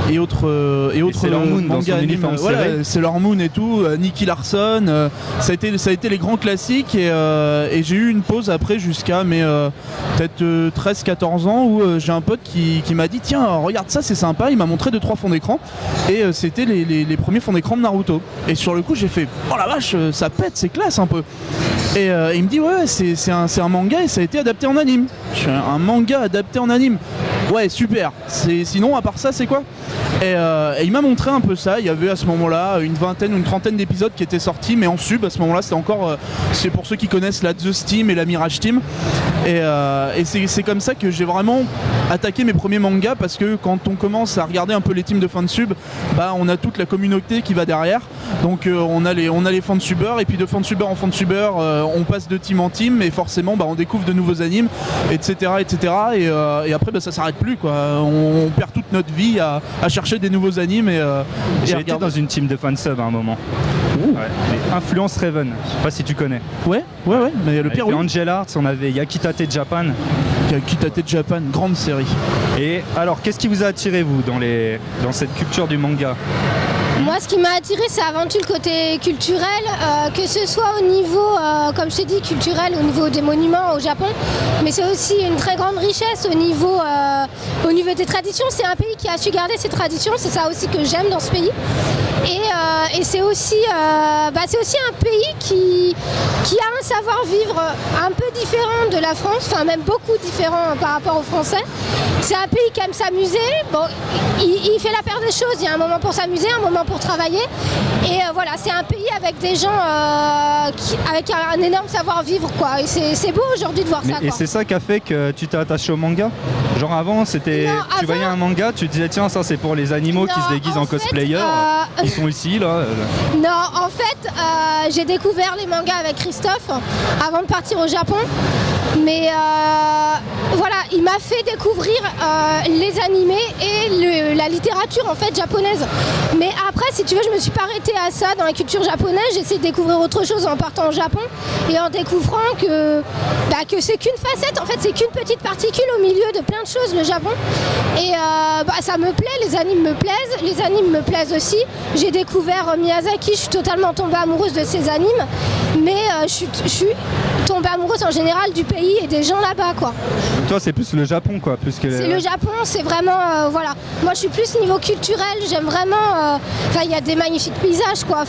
Sailor Moon dans son animes, uniforme voilà, serré. Sailor Moon et tout, Nicky Larson, ça a été les grands classiques et j'ai eu une pause après jusqu'à mes peut-être 13-14 ans où j'ai un pote qui m'a dit tiens regarde ça c'est sympa, il m'a montré 2-3 fonds d'écran et c'était les premiers fonds d'écran de Naruto et sur le coup j'ai fait oh la vache ça pète, c'est classe un peu et il me dit ouais c'est un manga et ça a été adapté en anime. Je fais un manga adapté en anime, ouais super, sinon à part ça c'est quoi et il m'a montré un peu ça. Il y avait à ce moment-là une vingtaine ou une trentaine d'épisodes qui étaient sortis mais en sub à ce moment-là c'était encore c'est pour ceux qui connaissent la The Steam et la Mirage Team et c'est comme ça que j'ai vraiment attaqué mes premiers mangas parce que quand on commence à regarder un peu les teams de fansub on a toute la communauté qui va derrière donc on a les fansubeurs et puis de fansubeur en fansubeur on passe de team en team et forcément on découvre de nouveaux animes etc et après ça s'arrête plus quoi. On perd toute notre vie à chercher des nouveaux animes J'ai été dans une team de fansub à un moment. Ouais, les Influence Raven, je sais pas si tu connais. Ouais, mais le pire oui. Angel Arts, on avait Yakitate Japan. Yakitate Japan, grande série. Et alors, qu'est-ce qui vous a attiré vous dans cette culture du manga? Moi, ce qui m'a attiré, c'est avant tout le côté culturel, que ce soit au niveau, comme je t'ai dit, culturel, au niveau des monuments au Japon, mais c'est aussi une très grande richesse au niveau des traditions. C'est un pays qui a su garder ses traditions, c'est ça aussi que j'aime dans ce pays. Et c'est aussi un pays qui a un savoir-vivre un peu différent de la France, enfin même beaucoup différent par rapport aux Français. C'est un pays qui aime s'amuser. Bon, il fait la paire des choses. Il y a un moment pour s'amuser, un moment pour travailler. Et voilà, c'est un pays avec des gens avec un énorme savoir-vivre, quoi. Et c'est beau aujourd'hui de voir ça. Et c'est ça qui a fait que tu t'es attaché au manga? Genre avant, tu voyais un manga, tu te disais tiens ça c'est pour les animaux qui se déguisent en cosplayer. Ils sont ici là. Non, en fait, j'ai découvert les mangas avec Christophe avant de partir au Japon. Mais voilà, il m'a fait découvrir les animés et la littérature en fait japonaise. Mais après, si tu veux, je me suis pas arrêtée à ça dans la culture japonaise. J'ai essayé de découvrir autre chose en partant au Japon et en découvrant que c'est qu'une facette. En fait, c'est qu'une petite particule au milieu de plein de choses, le Japon. Et ça me plaît, les animes me plaisent, les animes me plaisent aussi. J'ai découvert Miyazaki, je suis totalement tombée amoureuse de ses animes. Mais je suis tombée amoureuse en général du pays et des gens là-bas, quoi. Donc toi c'est plus le Japon quoi, plus que... C'est le Japon, c'est vraiment voilà. Moi je suis plus niveau culturel, j'aime vraiment il y a des magnifiques paysages quoi,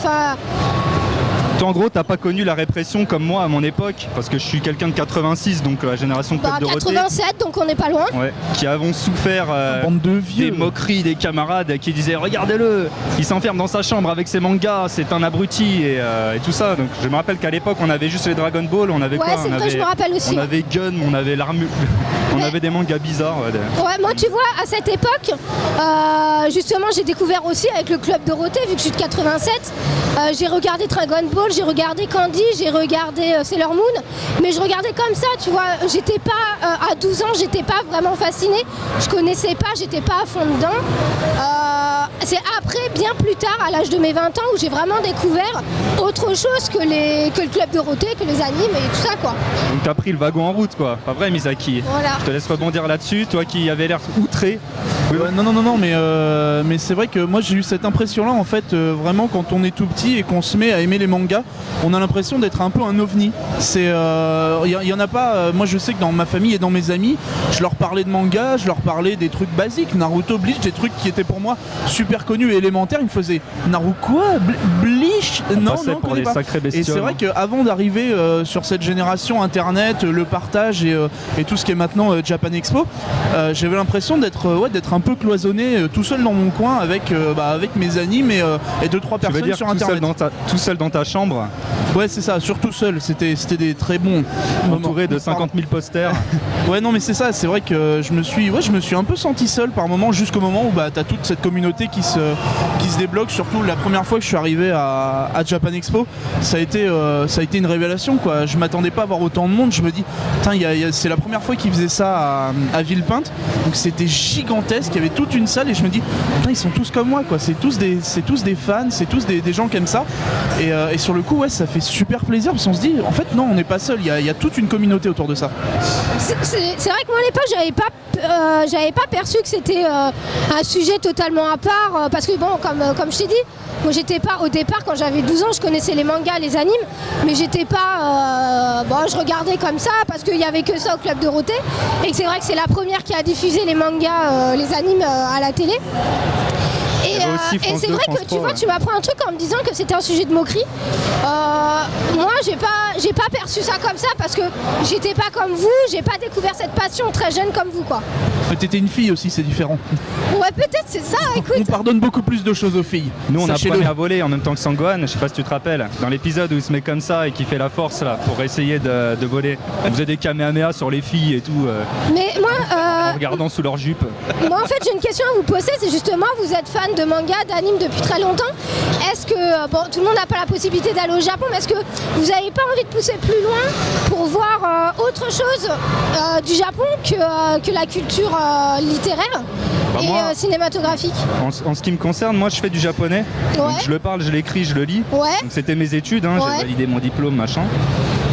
Toi, en gros, t'as pas connu la répression comme moi à mon époque, parce que je suis quelqu'un de 86, donc la génération Club Dorothée. 87, donc on n'est pas loin. Ouais, qui avons souffert bande de vieux. des moqueries des camarades qui disaient regardez-le, il s'enferme dans sa chambre avec ses mangas, c'est un abruti et tout ça. Donc je me rappelle qu'à l'époque on avait juste les Dragon Ball, on avait ouais, c'est vrai, je me rappelle aussi. On avait Gun, on avait l'armure, on avait des mangas bizarres. Ouais, moi tu vois, à cette époque, justement j'ai découvert aussi avec le Club Dorothée, vu que je suis de 87, j'ai regardé Dragon Ball, j'ai regardé Candy, j'ai regardé Sailor Moon, mais je regardais comme ça, tu vois, j'étais pas, à 12 ans, j'étais pas vraiment fascinée, je connaissais pas, j'étais pas à fond dedans. C'est après, bien plus tard, à l'âge de mes 20 ans, où j'ai vraiment découvert autre chose que le Club Dorothée, que les animes et tout ça, quoi. Donc t'as pris le wagon en route, quoi. Pas vrai, Misaki? Voilà. Je te laisse rebondir là-dessus, toi qui avais l'air outré. Non, mais c'est vrai que moi j'ai eu cette impression-là en fait, vraiment quand on est tout petit et qu'on se met à aimer les mangas, on a l'impression d'être un peu un ovni. C'est, y en a pas. Moi je sais que dans ma famille et dans mes amis, je leur parlais de manga, je leur parlais des trucs basiques, Naruto, Bleach, des trucs qui étaient pour moi super connus et élémentaires. Ils me faisaient Naruto quoi, Bleach, non, pour des sacrés bestioles. Et c'est vrai qu'avant d'arriver sur cette génération internet, le partage et tout ce qui est maintenant Japan Expo, j'avais l'impression d'être un peu cloisonné tout seul dans mon coin avec mes animes et 2-3 personnes sur internet. Tout seul dans ta chambre. Ouais, c'est ça, surtout seul, c'était des très bons entouré de 50 000 posters. Ouais, non mais c'est ça, c'est vrai que je me suis un peu senti seul par moment, jusqu'au moment où t'as toute cette communauté qui se débloque. Surtout la première fois que je suis arrivé à Japan Expo, ça a été une révélation quoi. Je m'attendais pas à voir autant de monde, je me dis putain, c'est la première fois qu'ils faisaient ça à Villepinte, donc c'était gigantesque, il y avait toute une salle et je me dis putain, ils sont tous comme moi quoi, c'est tous des fans, c'est tous des gens qui aiment ça et sur le coup ouais, ça fait super plaisir parce qu'on se dit en fait non, on n'est pas seul, il y a toute une communauté autour de ça. C'est vrai que moi à l'époque j'avais pas perçu que c'était un sujet totalement à part parce que bon comme je t'ai dit, moi j'étais pas au départ quand j'avais 12 ans, je connaissais les mangas, les animes, mais j'étais pas je regardais comme ça parce qu'il y avait que ça au Club Dorothée et que c'est vrai que c'est la première qui a diffusé les mangas, les animes à la télé. Et c'est vrai que tu vois, tu m'apprends un truc en me disant que c'était un sujet de moquerie. Moi, j'ai pas perçu ça comme ça parce que j'étais pas comme vous, j'ai pas découvert cette passion très jeune comme vous, quoi. Mais t'étais une fille aussi, c'est différent. Ouais, peut-être c'est ça, écoute. On pardonne beaucoup plus de choses aux filles. Nous, on apprenait à voler en même temps que Sangwan, je sais pas si tu te rappelles, dans l'épisode où il se met comme ça et qui fait la force là pour essayer de voler. On faisait des kamehameha sur les filles et tout. Mais moi, en regardant sous leur jupe. Moi, en fait, j'ai une question à vous poser, c'est justement, vous êtes fan de manga, d'anime depuis très longtemps. Est-ce que, tout le monde n'a pas la possibilité d'aller au Japon, mais est-ce que vous n'avez pas envie de pousser plus loin pour voir autre chose du Japon que la culture littéraire et cinématographique? En ce qui me concerne, moi je fais du japonais. Ouais. Donc je le parle, je l'écris, je le lis. Ouais. Donc c'était mes études, hein, j'ai validé mon diplôme, machin.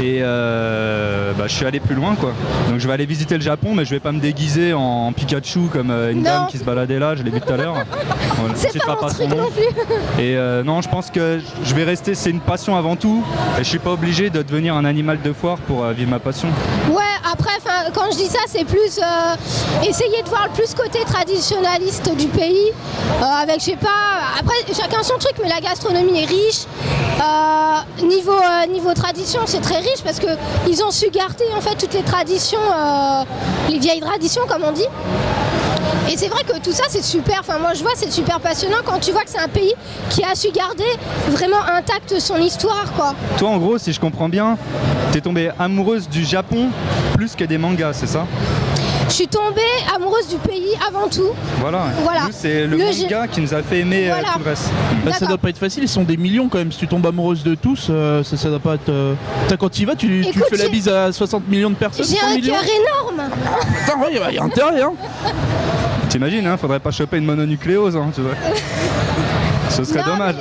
Et je suis allé plus loin quoi. Donc je vais aller visiter le Japon, mais je vais pas me déguiser en Pikachu comme une dame qui se baladait là, je l'ai vu tout à l'heure. C'est pas mon truc non plus. Et non, je pense que je vais rester, c'est une passion avant tout. Et je suis pas obligé de devenir un animal de foire pour vivre ma passion. Ouais, après, quand je dis ça, c'est plus essayer de voir le plus côté traditionnaliste du pays. Avec, je sais pas, après chacun son truc, mais la gastronomie est riche. Niveau tradition, c'est très riche parce que ils ont su garder en fait toutes les traditions, les vieilles traditions comme on dit. Et c'est vrai que tout ça c'est super, enfin moi je vois c'est super passionnant quand tu vois que c'est un pays qui a su garder vraiment intacte son histoire quoi. Toi en gros si je comprends bien, t'es tombée amoureuse du Japon plus que des mangas, c'est ça? Je suis tombée amoureuse du pays avant tout. Voilà. Nous, c'est le manga qui nous a fait aimer tout le reste. Ça doit pas être facile, ils sont des millions quand même. Si tu tombes amoureuse de tous, ça doit pas être. Quand tu y vas, tu fais la bise à 60 millions de personnes. J'ai un cœur énorme. Attends, ouais, y a intérêt, hein. T'imagines, hein, faudrait pas choper une mononucléose, hein, tu vois. Ce serait dommage.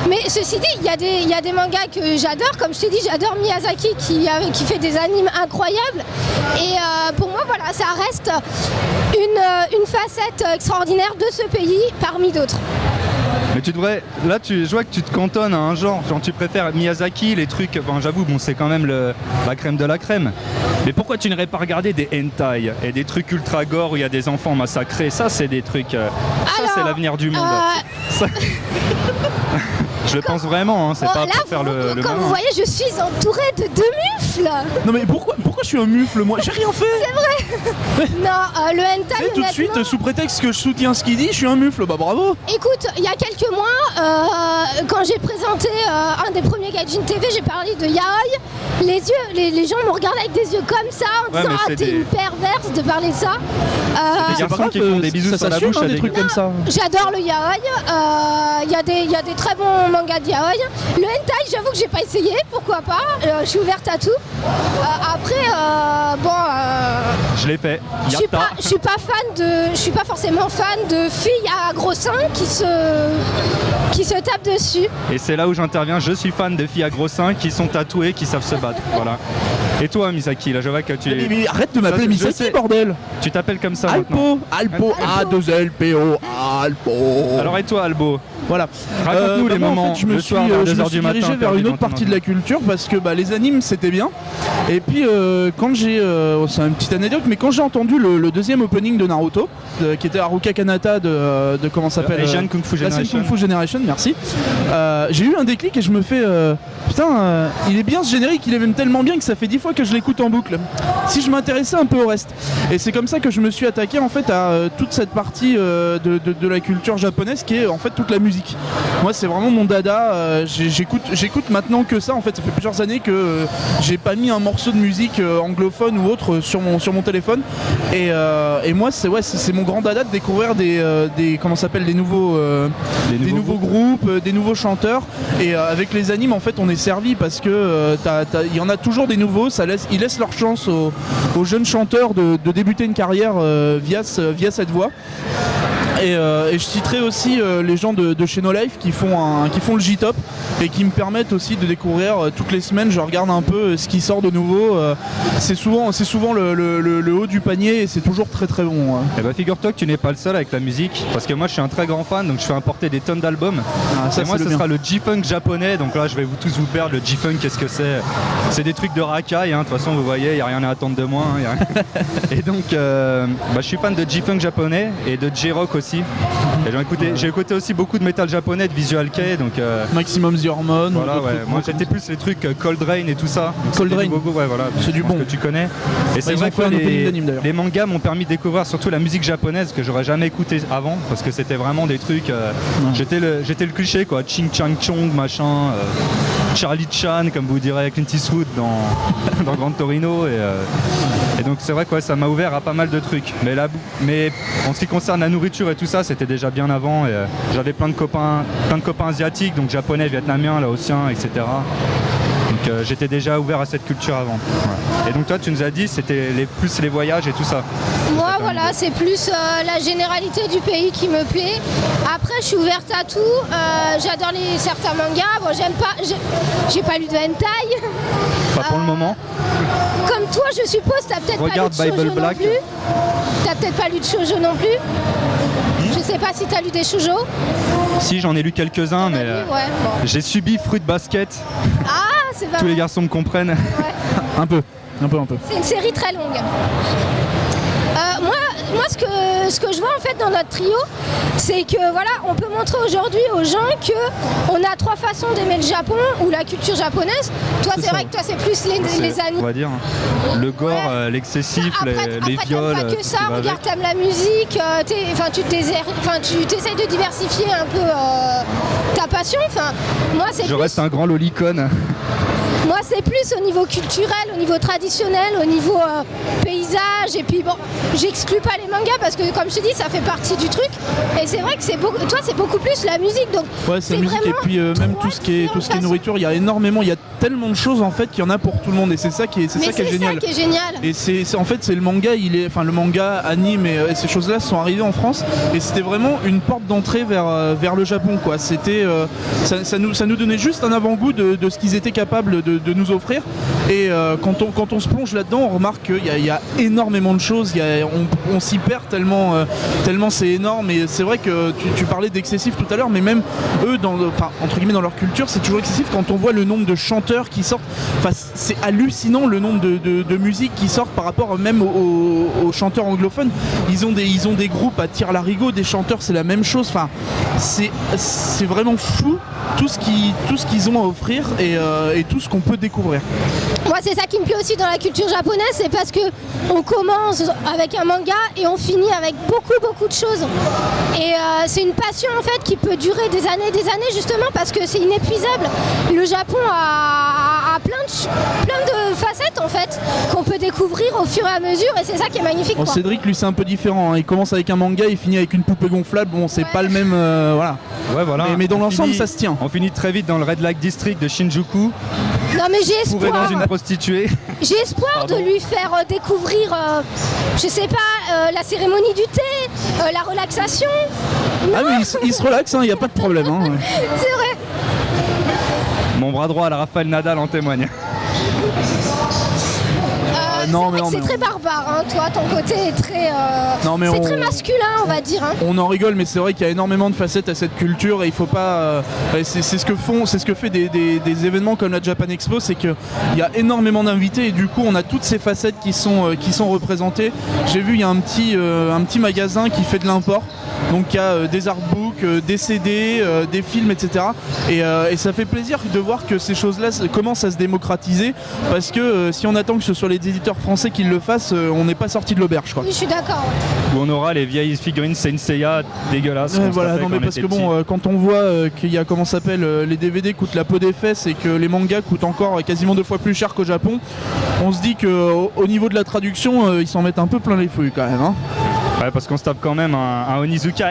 Mais ceci dit, il y a des mangas que j'adore. Comme je t'ai dit, j'adore Miyazaki qui fait des animes incroyables. Et pour moi, voilà, ça reste une facette extraordinaire de ce pays parmi d'autres. Mais tu devrais. Là, je vois que tu te cantonnes à un genre. Genre, tu préfères Miyazaki, les trucs. Enfin, j'avoue, bon, c'est quand même la crème de la crème. Mais pourquoi tu n'aurais pas regardé des hentai et des trucs ultra gore où il y a des enfants massacrés? Ça, c'est des trucs. Ça, c'est l'avenir du monde. Ça... Je le pense vraiment, hein, c'est pas là, pour faire le Comme vous voyez, je suis entourée de deux mufles. Non mais pourquoi je suis un mufle moi? J'ai rien fait. C'est vrai. Non, le hentai. Et tout de suite, sous prétexte que je soutiens ce qu'il dit, je suis un mufle. Bah bravo. Écoute, il y a quelques mois, quand j'ai présenté un des premiers Gaijin TV, j'ai parlé de yaoi. Les gens me regardent avec des yeux comme ça en disant t'es une perverse de parler de ça. Des garçons qui font des bisous sur la bouche, des trucs comme ça. J'adore le yaoi. Il y a des très bons mangas de yaoi. Le hentai, j'avoue que j'ai pas essayé, pourquoi pas. Je suis ouverte à tout. Après, je l'ai fait. Je suis pas forcément fan de filles à gros seins qui se tapent dessus. Et c'est là où j'interviens. Je suis fan de filles à gros seins qui sont tatouées, qui savent se battre. Voilà. Et toi, Misaki, là, je vois que tu. Mais arrête de m'appeler Misaki, bordel. Tu t'appelles comme ça maintenant. Alpo, A2LPO, Alpo. Alors et toi, Albo? Voilà. Raconte-nous les moments. En fait, je me suis dirigé vers une autre partie de la culture parce que les animes c'était bien. Et puis quand j'ai, c'est une petite anecdote, mais quand j'ai entendu le deuxième opening de Naruto, qui était Haruka Kanata de comment ça s'appelle, Asian Kung Fu Generation. Kung Fu Generation, merci. J'ai eu un déclic et je me fais putain, il est bien ce générique, il est même tellement bien que ça fait 10 fois que je l'écoute en boucle. Si je m'intéressais un peu au reste. Et c'est comme ça que je me suis attaqué en fait à toute cette partie de la culture japonaise qui est en fait toute la musique. Moi c'est vraiment mon dada, j'écoute maintenant que ça en fait, ça fait plusieurs années que j'ai pas mis un morceau de musique anglophone ou autre sur mon téléphone et moi c'est mon grand dada de découvrir des comment ça s'appelle, des nouveaux groupes, des nouveaux chanteurs et avec les animes en fait on est servi parce que il y en a toujours des nouveaux, ils laissent leur chance aux jeunes chanteurs de débuter une carrière via cette voie. Et je citerai aussi les gens de chez No Life qui font le J-Top et qui me permettent aussi de découvrir toutes les semaines. Je regarde un peu ce qui sort de nouveau. C'est souvent le haut du panier et c'est toujours très très bon. Et figure-toi que tu n'es pas le seul avec la musique parce que moi je suis un très grand fan, donc je fais importer des tonnes d'albums. Et moi ce sera le J-Funk japonais, donc là je vais tous vous perdre. Le J-Funk, qu'est-ce que c'est? C'est des trucs de racaille, de toute façon vous voyez, il n'y a rien à attendre de moi. Et donc je suis fan de J-Funk japonais et de J-Rock aussi. Et j'ai écouté aussi beaucoup de métal japonais, de Visual Kei, donc Maximum The Hormone. Voilà, ouais. Moi j'étais plus les trucs Cold Rain et tout ça. Cold Rain, ouais, voilà, c'est du bon que tu connais. Et c'est vrai que les mangas m'ont permis de découvrir surtout la musique japonaise que j'aurais jamais écouté avant parce que c'était vraiment des trucs. J'étais le cliché quoi, Ching Chang Chong machin. Charlie Chan comme vous direz Clint Eastwood dans Gran Torino et donc c'est vrai que ça m'a ouvert à pas mal de trucs mais en ce qui concerne la nourriture et tout ça c'était déjà bien avant et j'avais plein de copains asiatiques donc japonais, vietnamiens, laotiens, etc. Donc j'étais déjà ouvert à cette culture avant. Ouais. Et donc toi tu nous as dit c'était plus les voyages et tout ça. Moi voilà, c'est plus la généralité du pays qui me plaît. Après je suis ouverte à tout, j'adore certains mangas, bon j'aime pas, j'ai pas lu de hentai. Pas pour le moment. Comme toi je suppose, t'as peut-être pas lu de shoujo non plus. T'as peut-être pas lu de shoujo non plus. Je sais pas si t'as lu des shoujo. Si j'en ai lu quelques-uns mais j'ai subi Fruit Basket. Ah c'est pas tous les garçons me comprennent. Ouais. Un peu. C'est une série très longue. Moi ce que je vois en fait dans notre trio, c'est que voilà, on peut montrer aujourd'hui aux gens que on a 3 façons d'aimer le Japon ou la culture japonaise. Toi c'est vrai que toi c'est plus les animes. On va dire le gore, l'excessif, les viols. Pas que ça, regarde, t'aimes la musique, tu t'essayes de diversifier un peu ta passion. Moi c'est Je reste un grand lolicon. Moi c'est plus au niveau culturel, au niveau traditionnel, au niveau paysage et puis bon, j'exclus pas les mangas parce que comme je te dis ça fait partie du truc et c'est vrai que toi c'est beaucoup plus la musique donc c'est la musique et puis même tout ce qui est nourriture, il y a énormément, il y a tellement de choses en fait qu'il y en a pour tout le monde et c'est ça qui est génial. Et c'est en fait c'est le manga, le manga, anime et ces choses-là sont arrivées en France et c'était vraiment une porte d'entrée vers le Japon quoi. C'était ça nous donnait juste un avant-goût de ce qu'ils étaient capables de nous offrir et quand on se plonge là-dedans on remarque qu'il y a énormément de choses, on s'y perd tellement c'est énorme et c'est vrai que tu parlais d'excessif tout à l'heure mais même eux entre guillemets dans leur culture c'est toujours excessif quand on voit le nombre de chanteurs qui sortent, c'est hallucinant le nombre de musiques qui sortent par rapport même aux chanteurs anglophones. Ils ont des groupes à tire-larigot, des chanteurs c'est la même chose, c'est vraiment fou tout ce qu'ils ont à offrir et tout ce qu'on peut découvrir. Moi c'est ça qui me plaît aussi dans la culture japonaise, c'est parce que on commence avec un manga et on finit avec beaucoup de choses. Et c'est une passion en fait qui peut durer des années justement parce que c'est inépuisable. Le Japon a plein de facettes en fait qu'on peut découvrir au fur et à mesure et c'est ça qui est magnifique. Bon, Cédric lui c'est un peu différent, hein. Il commence avec un manga, il finit avec une poupée gonflable, bon c'est pas le même voilà. Ouais, voilà. Mais dans l'ensemble ça se tient. On finit très vite dans le Red Light District de Shinjuku. Non mais j'ai espoir. Dans une prostituée. J'ai espoir de lui faire découvrir, je sais pas, la cérémonie du thé, la relaxation. Non. Ah oui, il se relaxe, il n'y a pas de problème. Hein. C'est vrai. Mon bras droit à la Rafael Nadal en témoigne. c'est très barbare, hein. Toi, ton côté est très. C'est très masculin, on va dire. Hein. On en rigole, mais c'est vrai qu'il y a énormément de facettes à cette culture et il faut pas. C'est ce que fait des événements comme la Japan Expo, c'est qu'il y a énormément d'invités et du coup on a toutes ces facettes qui sont représentées. J'ai vu il y a un petit magasin qui fait de l'import. Donc il y a des artbooks, des CD, des films, etc. Et ça fait plaisir de voir que ces choses-là commencent à se démocratiser parce que si on attend que ce soit les éditeurs français qui le fassent, on n'est pas sorti de l'auberge, quoi. Oui, je suis d'accord. Où on aura les vieilles figurines Saint Seiya dégueulasses. Voilà, non mais parce que bon, quand on voit qu'il y a comment ça s'appelle, les DVD coûtent la peau des fesses et que les mangas coûtent encore quasiment 2 fois plus cher qu'au Japon, on se dit qu'au niveau de la traduction, ils s'en mettent un peu plein les fouilles quand même. Hein. Ouais, parce qu'on se tape quand même un Onizuka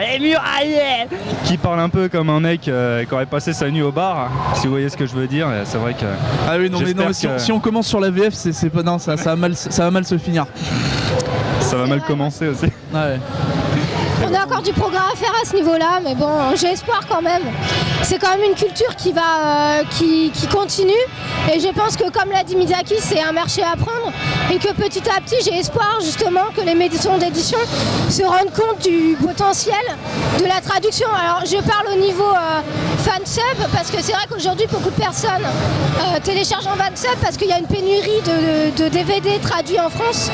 qui parle un peu comme un mec qui aurait passé sa nuit au bar, si vous voyez ce que je veux dire. C'est vrai que. Ah oui, non, mais si on commence sur la VF, c'est pas. Non, ça va mal se finir. Ça va mal commencer aussi. Ouais. On a encore du progrès à faire à ce niveau-là, mais bon, j'ai espoir quand même. C'est quand même une culture qui continue, et je pense que, comme l'a dit Miyazaki, c'est un marché à prendre, et que petit à petit, j'ai espoir justement que les maisons d'édition se rendent compte du potentiel de la traduction. Alors, je parle au niveau fansub, parce que c'est vrai qu'aujourd'hui, beaucoup de personnes téléchargent en fansub parce qu'il y a une pénurie de DVD traduits en France,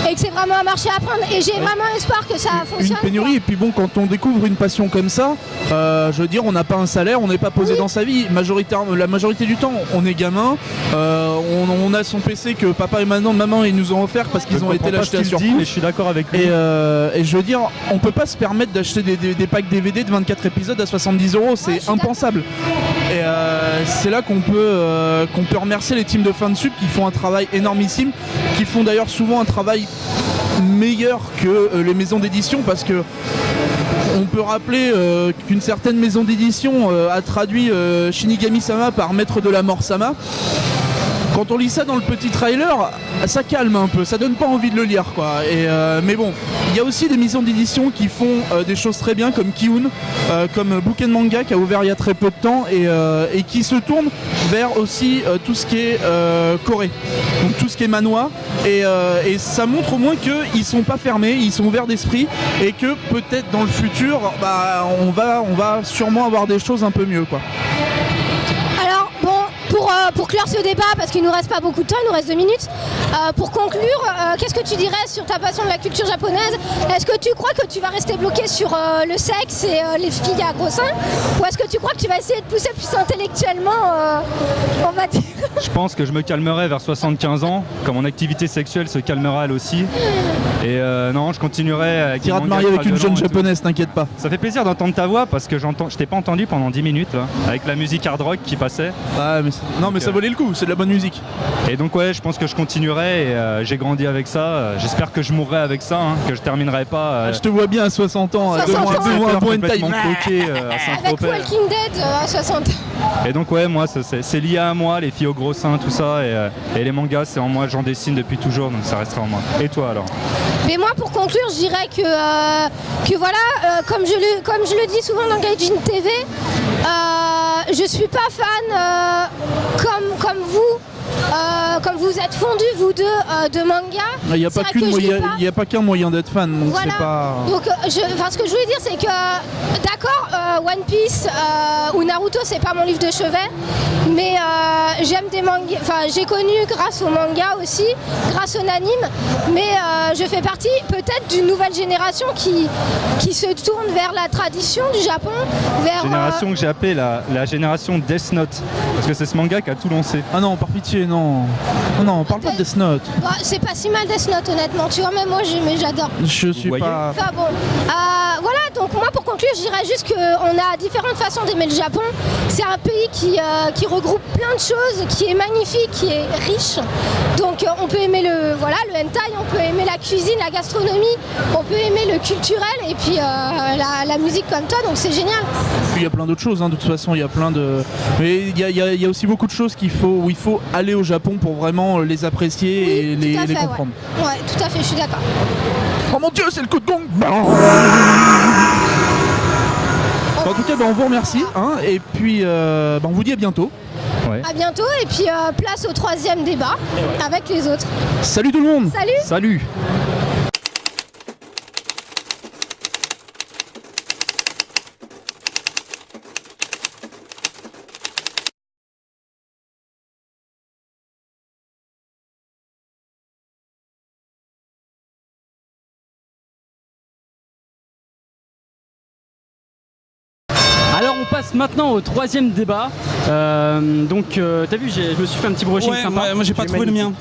et que c'est vraiment un marché à prendre, et j'ai vraiment espoir que ça fonctionne. Une pénurie, et puis bon, quand on découvre une passion comme ça, je veux dire, on n'a pas un salaire, on n'est pas posé dans sa vie. La majorité du temps, on est gamin, on a son PC que papa et maman ils nous ont offert parce qu'ils ont été l'acheter à surcoût. Mais je suis d'accord avec lui. Et je veux dire, on peut pas se permettre d'acheter des packs DVD de 24 épisodes à 70 €, c'est impensable. Et c'est là qu'on peut remercier les teams de fansub qui font un travail énormissime, qui font d'ailleurs souvent un travail meilleur que les maisons d'édition, parce que on peut rappeler qu'une certaine maison d'édition a traduit Shinigami-sama par Maître de la Mort-sama. Quand on lit ça dans le petit trailer, ça calme un peu, ça donne pas envie de le lire, quoi. Mais bon, il y a aussi des maisons d'édition qui font des choses très bien, comme Kiun, comme Bouquet de Manga qui a ouvert il y a très peu de temps et qui se tourne vers aussi tout ce qui est Corée, donc tout ce qui est manhwa, et ça montre au moins qu'ils sont pas fermés, ils sont ouverts d'esprit, et que peut-être dans le futur, on va sûrement avoir des choses un peu mieux, quoi. Pour clore ce débat, parce qu'il nous reste pas beaucoup de temps, il nous reste 2 minutes, pour conclure, qu'est-ce que tu dirais sur ta passion de la culture japonaise? Est-ce que tu crois que tu vas rester bloqué sur le sexe et les filles à gros seins, ou est-ce que tu crois que tu vas essayer de pousser plus intellectuellement, on va dire? Je pense que je me calmerai vers 75 ans, quand mon activité sexuelle se calmera elle aussi. Et non, je continuerai. Tu iras te marier avec une jeune japonaise, t'inquiète pas. Ça fait plaisir d'entendre ta voix, parce que je t'ai pas entendu pendant 10 minutes là, avec la musique hard rock qui passait. Mais ça valait le coup, c'est de la bonne musique. Et donc ouais, je pense que je continuerai, et j'ai grandi avec ça. J'espère que je mourrai avec ça, hein, que je terminerai pas. Je te vois bien à 60 ans, devant un point de taille. Avec Walking Dead à 60 ans. Et donc ouais, moi c'est lié à moi, les filles aux gros seins, tout ça, et les mangas c'est en moi, j'en dessine depuis toujours, donc ça restera en moi. Et toi alors? Mais moi, pour conclure, je dirais que voilà, comme je le dis souvent dans Gaijin TV, je suis pas fan comme vous. Comme vous êtes fondus, vous deux, de manga. Il n'y a pas qu'un moyen d'être fan, donc voilà. C'est pas... Donc, ce que je voulais dire, c'est que, d'accord, One Piece ou Naruto, c'est pas mon livre de chevet, mais j'aime des mangas, enfin, j'ai connu grâce au manga aussi, grâce au anime, mais je fais partie peut-être d'une nouvelle génération qui se tourne vers la tradition du Japon, vers... Génération que j'ai appelée la génération Death Note, parce que c'est ce manga qui a tout lancé. Ah non, par pitié, non. Non, on parle pas de Death Note. Bah, c'est pas si mal Death Note, honnêtement, tu vois, même moi j'adore. Je suis pas... Enfin bon, voilà, donc moi pour conclure, je dirais juste qu'on a différentes façons d'aimer le Japon. C'est un pays qui regroupe plein de choses, qui est magnifique, qui est riche. Donc on peut aimer le hentai, on peut aimer la cuisine, la gastronomie, on peut aimer le culturel, et puis la musique comme toi, donc c'est génial. Puis il y a plein d'autres choses, hein, de toute façon, il y a plein de... Mais il y a aussi beaucoup de choses où il faut aller au Japon pour vraiment les apprécier, oui, et les comprendre. Ouais, tout à fait, je suis d'accord. Oh mon Dieu, c'est le coup de gong. En tout cas, on vous remercie, hein, et puis on vous dit à bientôt. Ouais. À bientôt et puis place au 3e débat avec les autres. Salut tout le monde. Salut. Salut. Alors on passe maintenant au 3e débat. T'as vu, je me suis fait un petit brushing Ouais, sympa. moi j'ai pas trouvé le mien.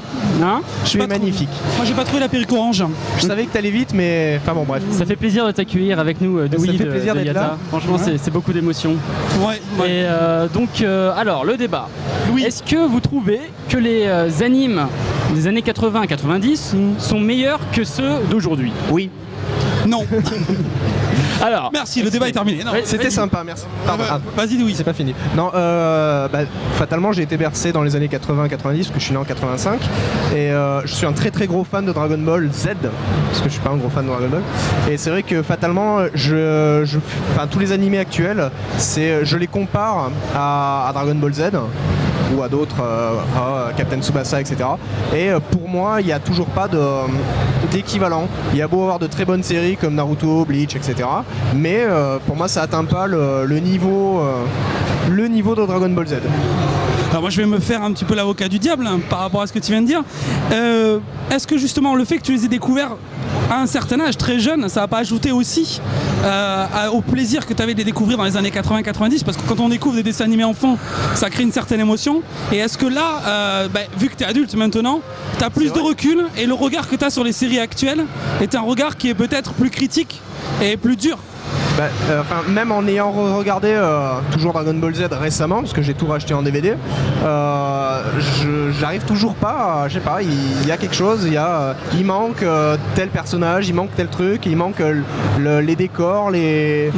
Hein Je suis magnifique. Moi j'ai pas trouvé la perruque orange. Je savais que t'allais vite, mais enfin bon, bref. Ça fait plaisir de t'accueillir avec nous, Dewey fait plaisir de d'être Yata. là. Franchement, c'est beaucoup d'émotions. Ouais. Et alors le débat. Est-ce que vous trouvez que les animes des années 80-90 sont meilleurs que ceux d'aujourd'hui? Oui. Non. Alors, Merci, le débat est terminé. Non, C'était vas-y. sympa, merci. Pardon. Vas-y, Louis. C'est pas fini. Non, fatalement, j'ai été bercé dans les années 80-90 parce que je suis né en 85 et je suis un très très gros fan de Dragon Ball Z parce que je suis pas un gros fan de Dragon Ball. Et c'est vrai que fatalement, tous les animés actuels, je les compare à Dragon Ball Z ou à d'autres, à Captain Tsubasa, etc. Et pour moi, il n'y a toujours pas d'équivalent. Il y a beau avoir de très bonnes séries comme Naruto, Bleach, etc. Mais pour moi, ça atteint pas le niveau de Dragon Ball Z. Alors moi je vais me faire un petit peu l'avocat du diable par rapport à ce que tu viens de dire. Est-ce que justement le fait que tu les aies découverts à un certain âge, très jeune, ça va pas ajouter aussi au plaisir que tu avais de les découvrir dans les années 80-90? Parce que quand on découvre des dessins animés enfants, ça crée une certaine émotion. Et est-ce que là, vu que tu es adulte maintenant, tu as plus de recul et le regard que tu as sur les séries actuelles est un regard qui est peut-être plus critique et plus dur? Même en ayant regardé toujours Dragon Ball Z récemment, parce que j'ai tout racheté en DVD, j'arrive toujours pas, je sais pas, il y a quelque chose, il manque tel personnage, il manque tel truc, il manque les décors, les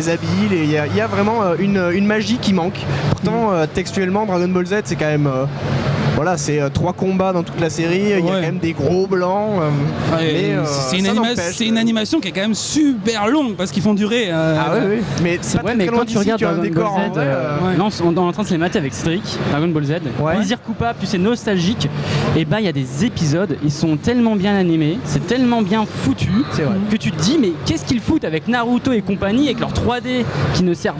habits, il y a vraiment une magie qui manque. Pourtant, textuellement, Dragon Ball Z, c'est quand même... Voilà, c'est 3 combats dans toute la série, il y a quand même des gros blancs. C'est une animation qui est quand même super longue parce qu'ils font durer. Oui. Mais c'est pas très loin quand tu regardes tu as un Dragon décor Ball Z, en vrai. on est en train de se les mater avec Cédric, Dragon Ball Z. Ouais. Plaisir coupable, puis c'est nostalgique. Et il y a des épisodes, ils sont tellement bien animés, c'est tellement bien foutu que tu te dis mais qu'est-ce qu'ils foutent avec Naruto et compagnie, avec leur 3D qui ne servent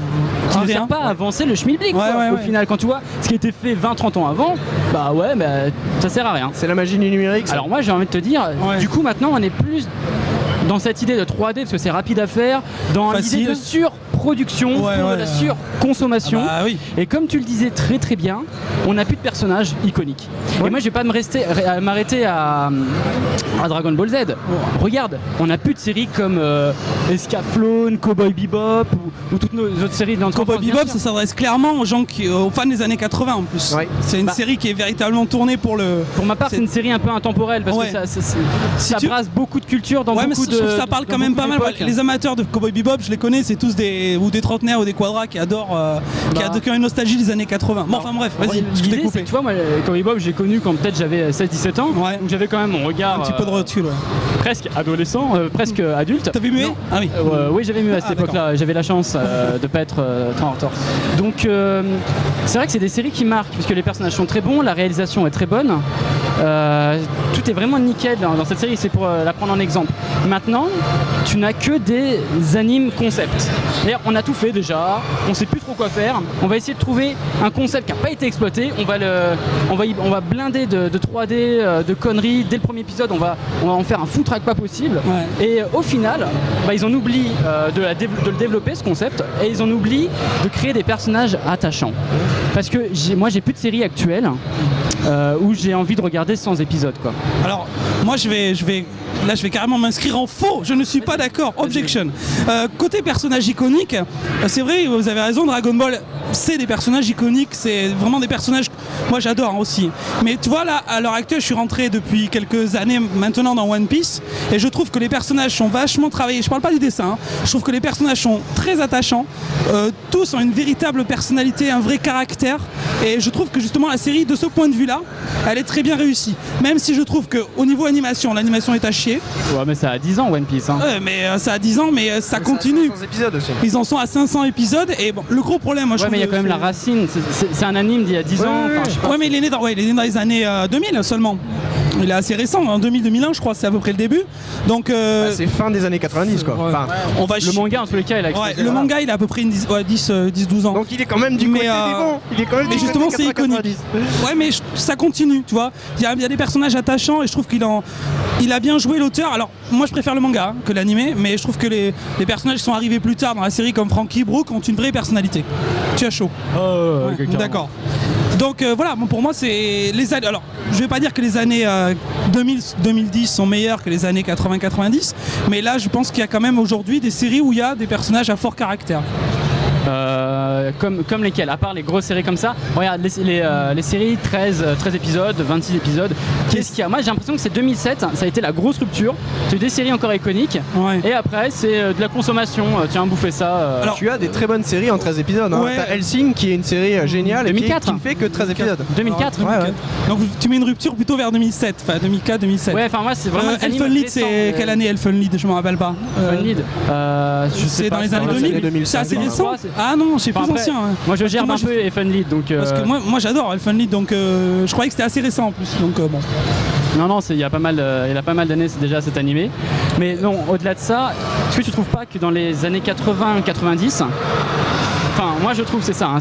pas à avancer le schmilblick au final. Quand tu vois ce qui a été fait 20-30 ans avant, ça sert à rien. C'est la magie du numérique. Ça. Alors moi j'ai envie de te dire, du coup maintenant on est plus dans cette idée de 3D parce que c'est rapide à faire, dans l'idée de surproduction, de la surconsommation. Et comme tu le disais très très bien, on n'a plus de personnages iconiques. Et moi je vais pas m'arrêter à Dragon Ball Z. Regarde, on n'a plus de séries comme Escaflowne, Cowboy Bebop ou toutes nos autres séries dans Cowboy Bebop, ça s'adresse clairement aux fans des années 80 en plus. C'est une série qui est véritablement tournée pour le... Pour ma part, c'est une série un peu intemporelle parce que ça brasse beaucoup de culture dans beaucoup de... Je trouve que ça parle quand même pas mal. Les amateurs de Cowboy Bebop, je les connais, c'est tous des trentenaires ou des quadras qui adorent, qui ont une nostalgie des années 80. Bon, enfin bref, vas-y, je t'ai coupé. Tu vois, moi, Cowboy Bebop, j'ai connu quand peut-être j'avais 16-17 ans, donc j'avais quand même mon regard. Un petit peu de recul, presque adolescent, presque adulte. T'avais mué? Ah oui. Oui, j'avais mué à cette époque-là. J'avais la chance de pas être trop en retard. Donc, c'est vrai que c'est des séries qui marquent, puisque les personnages sont très bons, la réalisation est très bonne. Tout est vraiment nickel dans cette série, c'est pour la prendre en exemple. Maintenant, tu n'as que des animes concept. D'ailleurs, on a tout fait déjà, on sait plus trop quoi faire. On va essayer de trouver un concept qui n'a pas été exploité. On va blinder de 3D, de conneries. Dès le premier épisode, on va en faire un foutraque pas possible. Et au final, ils en oublient de le développer, ce concept, et ils en oublient de créer des personnages attachants. Parce que moi, j'ai plus de séries actuelles où j'ai envie de regarder 100 épisodes, quoi. Alors, moi, je vais carrément m'inscrire en faux. Je ne suis pas d'accord. Objection. Côté personnage iconique, c'est vrai, vous avez raison, Dragon Ball, c'est des personnages iconiques. C'est vraiment des personnages que moi j'adore aussi. Mais tu vois, là, à l'heure actuelle, je suis rentré depuis quelques années maintenant dans One Piece et je trouve que les personnages sont vachement travaillés. Je parle pas du dessin, je trouve que les personnages sont très attachants. Tous ont une véritable personnalité, un vrai caractère. Et je trouve que justement la série, de ce point de vue-là, elle est très bien réussie. Même si je trouve qu'au niveau animation, l'animation est à chier. Ouais, mais ça a 10 ans One Piece. Mais ça a 10 ans, mais ça continue. Ça a 500 épisodes aussi. Ils en sont à 500 épisodes. Et bon, le gros problème, moi je trouve y a quand même la racine. C'est un anime d'il y a 10 ans. Enfin, je sais pas. Ouais, mais il est né dans les années 2000 seulement. Il est assez récent, en 2000-2001 je crois, c'est à peu près le début. Donc c'est fin des années 90 quoi. ouais. Enfin, on va Le manga en tous les cas il a ouais, explosé. le manga il a à peu près 10-12 ans. donc il est quand même du côté des bons. Il est quand même mais du justement côté c'est 90. iconique. Ouais mais ça continue, tu vois. Il y a des personnages attachants et je trouve il a bien joué l'auteur. Alors moi je préfère le manga que l'animé, mais je trouve que les personnages qui sont arrivés plus tard dans la série comme Frankie Brook ont une vraie personnalité. Tu as chaud. Ouais, d'accord. Donc voilà, bon, pour moi c'est les années. Alors, je vais pas dire que les années 2000-2010 sont meilleures que les années 80-90, mais là je pense qu'il y a quand même aujourd'hui des séries où il y a des personnages à fort caractère. Comme lesquelles, à part les grosses séries comme ça. Regarde les séries 13 épisodes, 26 épisodes. Qu'est-ce qu'il y a? Moi j'ai l'impression que c'est 2007, ça a été la grosse rupture. C'est des séries encore iconiques. Ouais. Et après c'est de la consommation. Tiens, bouffer ça. Alors, Tu as des très bonnes séries en 13 épisodes. Hein. Ouais. T'as Hellsing qui est une série géniale 2004. et qui ne fait que 13 épisodes. 2004. Ouais, ouais. Donc tu mets une rupture plutôt vers 2007, enfin 2004-2007. Ouais, enfin moi c'est vraiment des animes Elfen Lied, récents, c'est quelle année Elfen Lied? Je me rappelle pas. Elfen Lied. Je sais C'est pas, dans les années dans les 2000. années 2000, C'est assez ouais. récent. Ouais, c'est- Ah non, c'est Enfin, plus après, ancien. hein. Moi je gère Moi, un peu Elfen Lied donc. Parce que moi j'adore Elfen Lied, donc je croyais que c'était assez récent en plus. Donc bon. Non, il y a pas mal d'années c'est déjà cet animé. Mais non, au-delà de ça, est-ce que tu trouves pas que dans les années 80-90, enfin moi je trouve c'est ça, hein,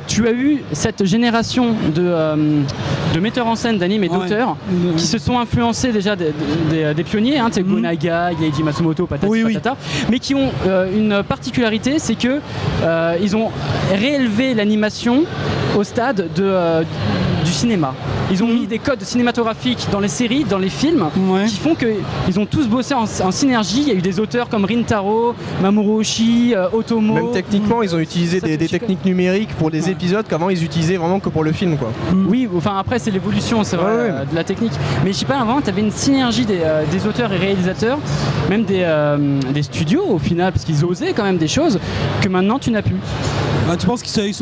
tu as eu cette génération de metteurs en scène d'animes et d'auteurs qui se sont influencés déjà des pionniers, hein, Gonaga, Yaiji Matsumoto, patati patata, mais qui ont une particularité, c'est que ils ont réélevé l'animation au stade du cinéma. Ils ont mis des codes cinématographiques dans les séries, dans les films, qui font qu'ils ont tous bossé en synergie. Il y a eu des auteurs comme Rintaro, Mamoru Oshii, Otomo. Même techniquement, ils ont utilisé des techniques numériques pour des épisodes qu'avant ils utilisaient vraiment que pour le film quoi. Oui, enfin après c'est l'évolution, c'est vrai, de la technique. Mais je sais pas, avant tu avais une synergie des auteurs et réalisateurs, même des studios au final, parce qu'ils osaient quand même des choses que maintenant tu n'as plus. Bah, tu penses qu'ils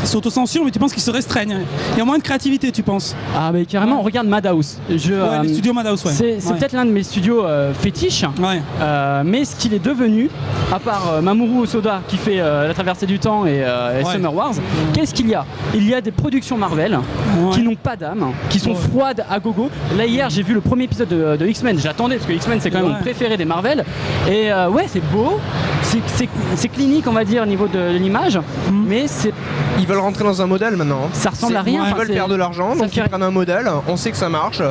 s'autocensurent, mais tu penses qu'ils se restreignent. Il y a moins de créativité, tu penses? Ah mais carrément, regarde Madhouse. Les studios Madhouse, ouais. C'est peut-être l'un de mes studios fétiches, mais ce qu'il est devenu, à part Mamoru Hosoda qui fait La Traversée du Temps et Summer Wars, qu'est-ce qu'il y a? Il y a des productions Marvel qui n'ont pas d'âme, qui sont froides à gogo. Là hier j'ai vu le premier épisode de X-Men, j'attendais parce que X-Men c'est quand même mon préféré des Marvel. Et ouais c'est beau, c'est clinique on va dire au niveau de l'image, mais ils veulent rentrer dans un modèle maintenant. Ça ressemble à rien. Ils veulent faire de l'argent, donc ils prennent un modèle, on sait que ça marche.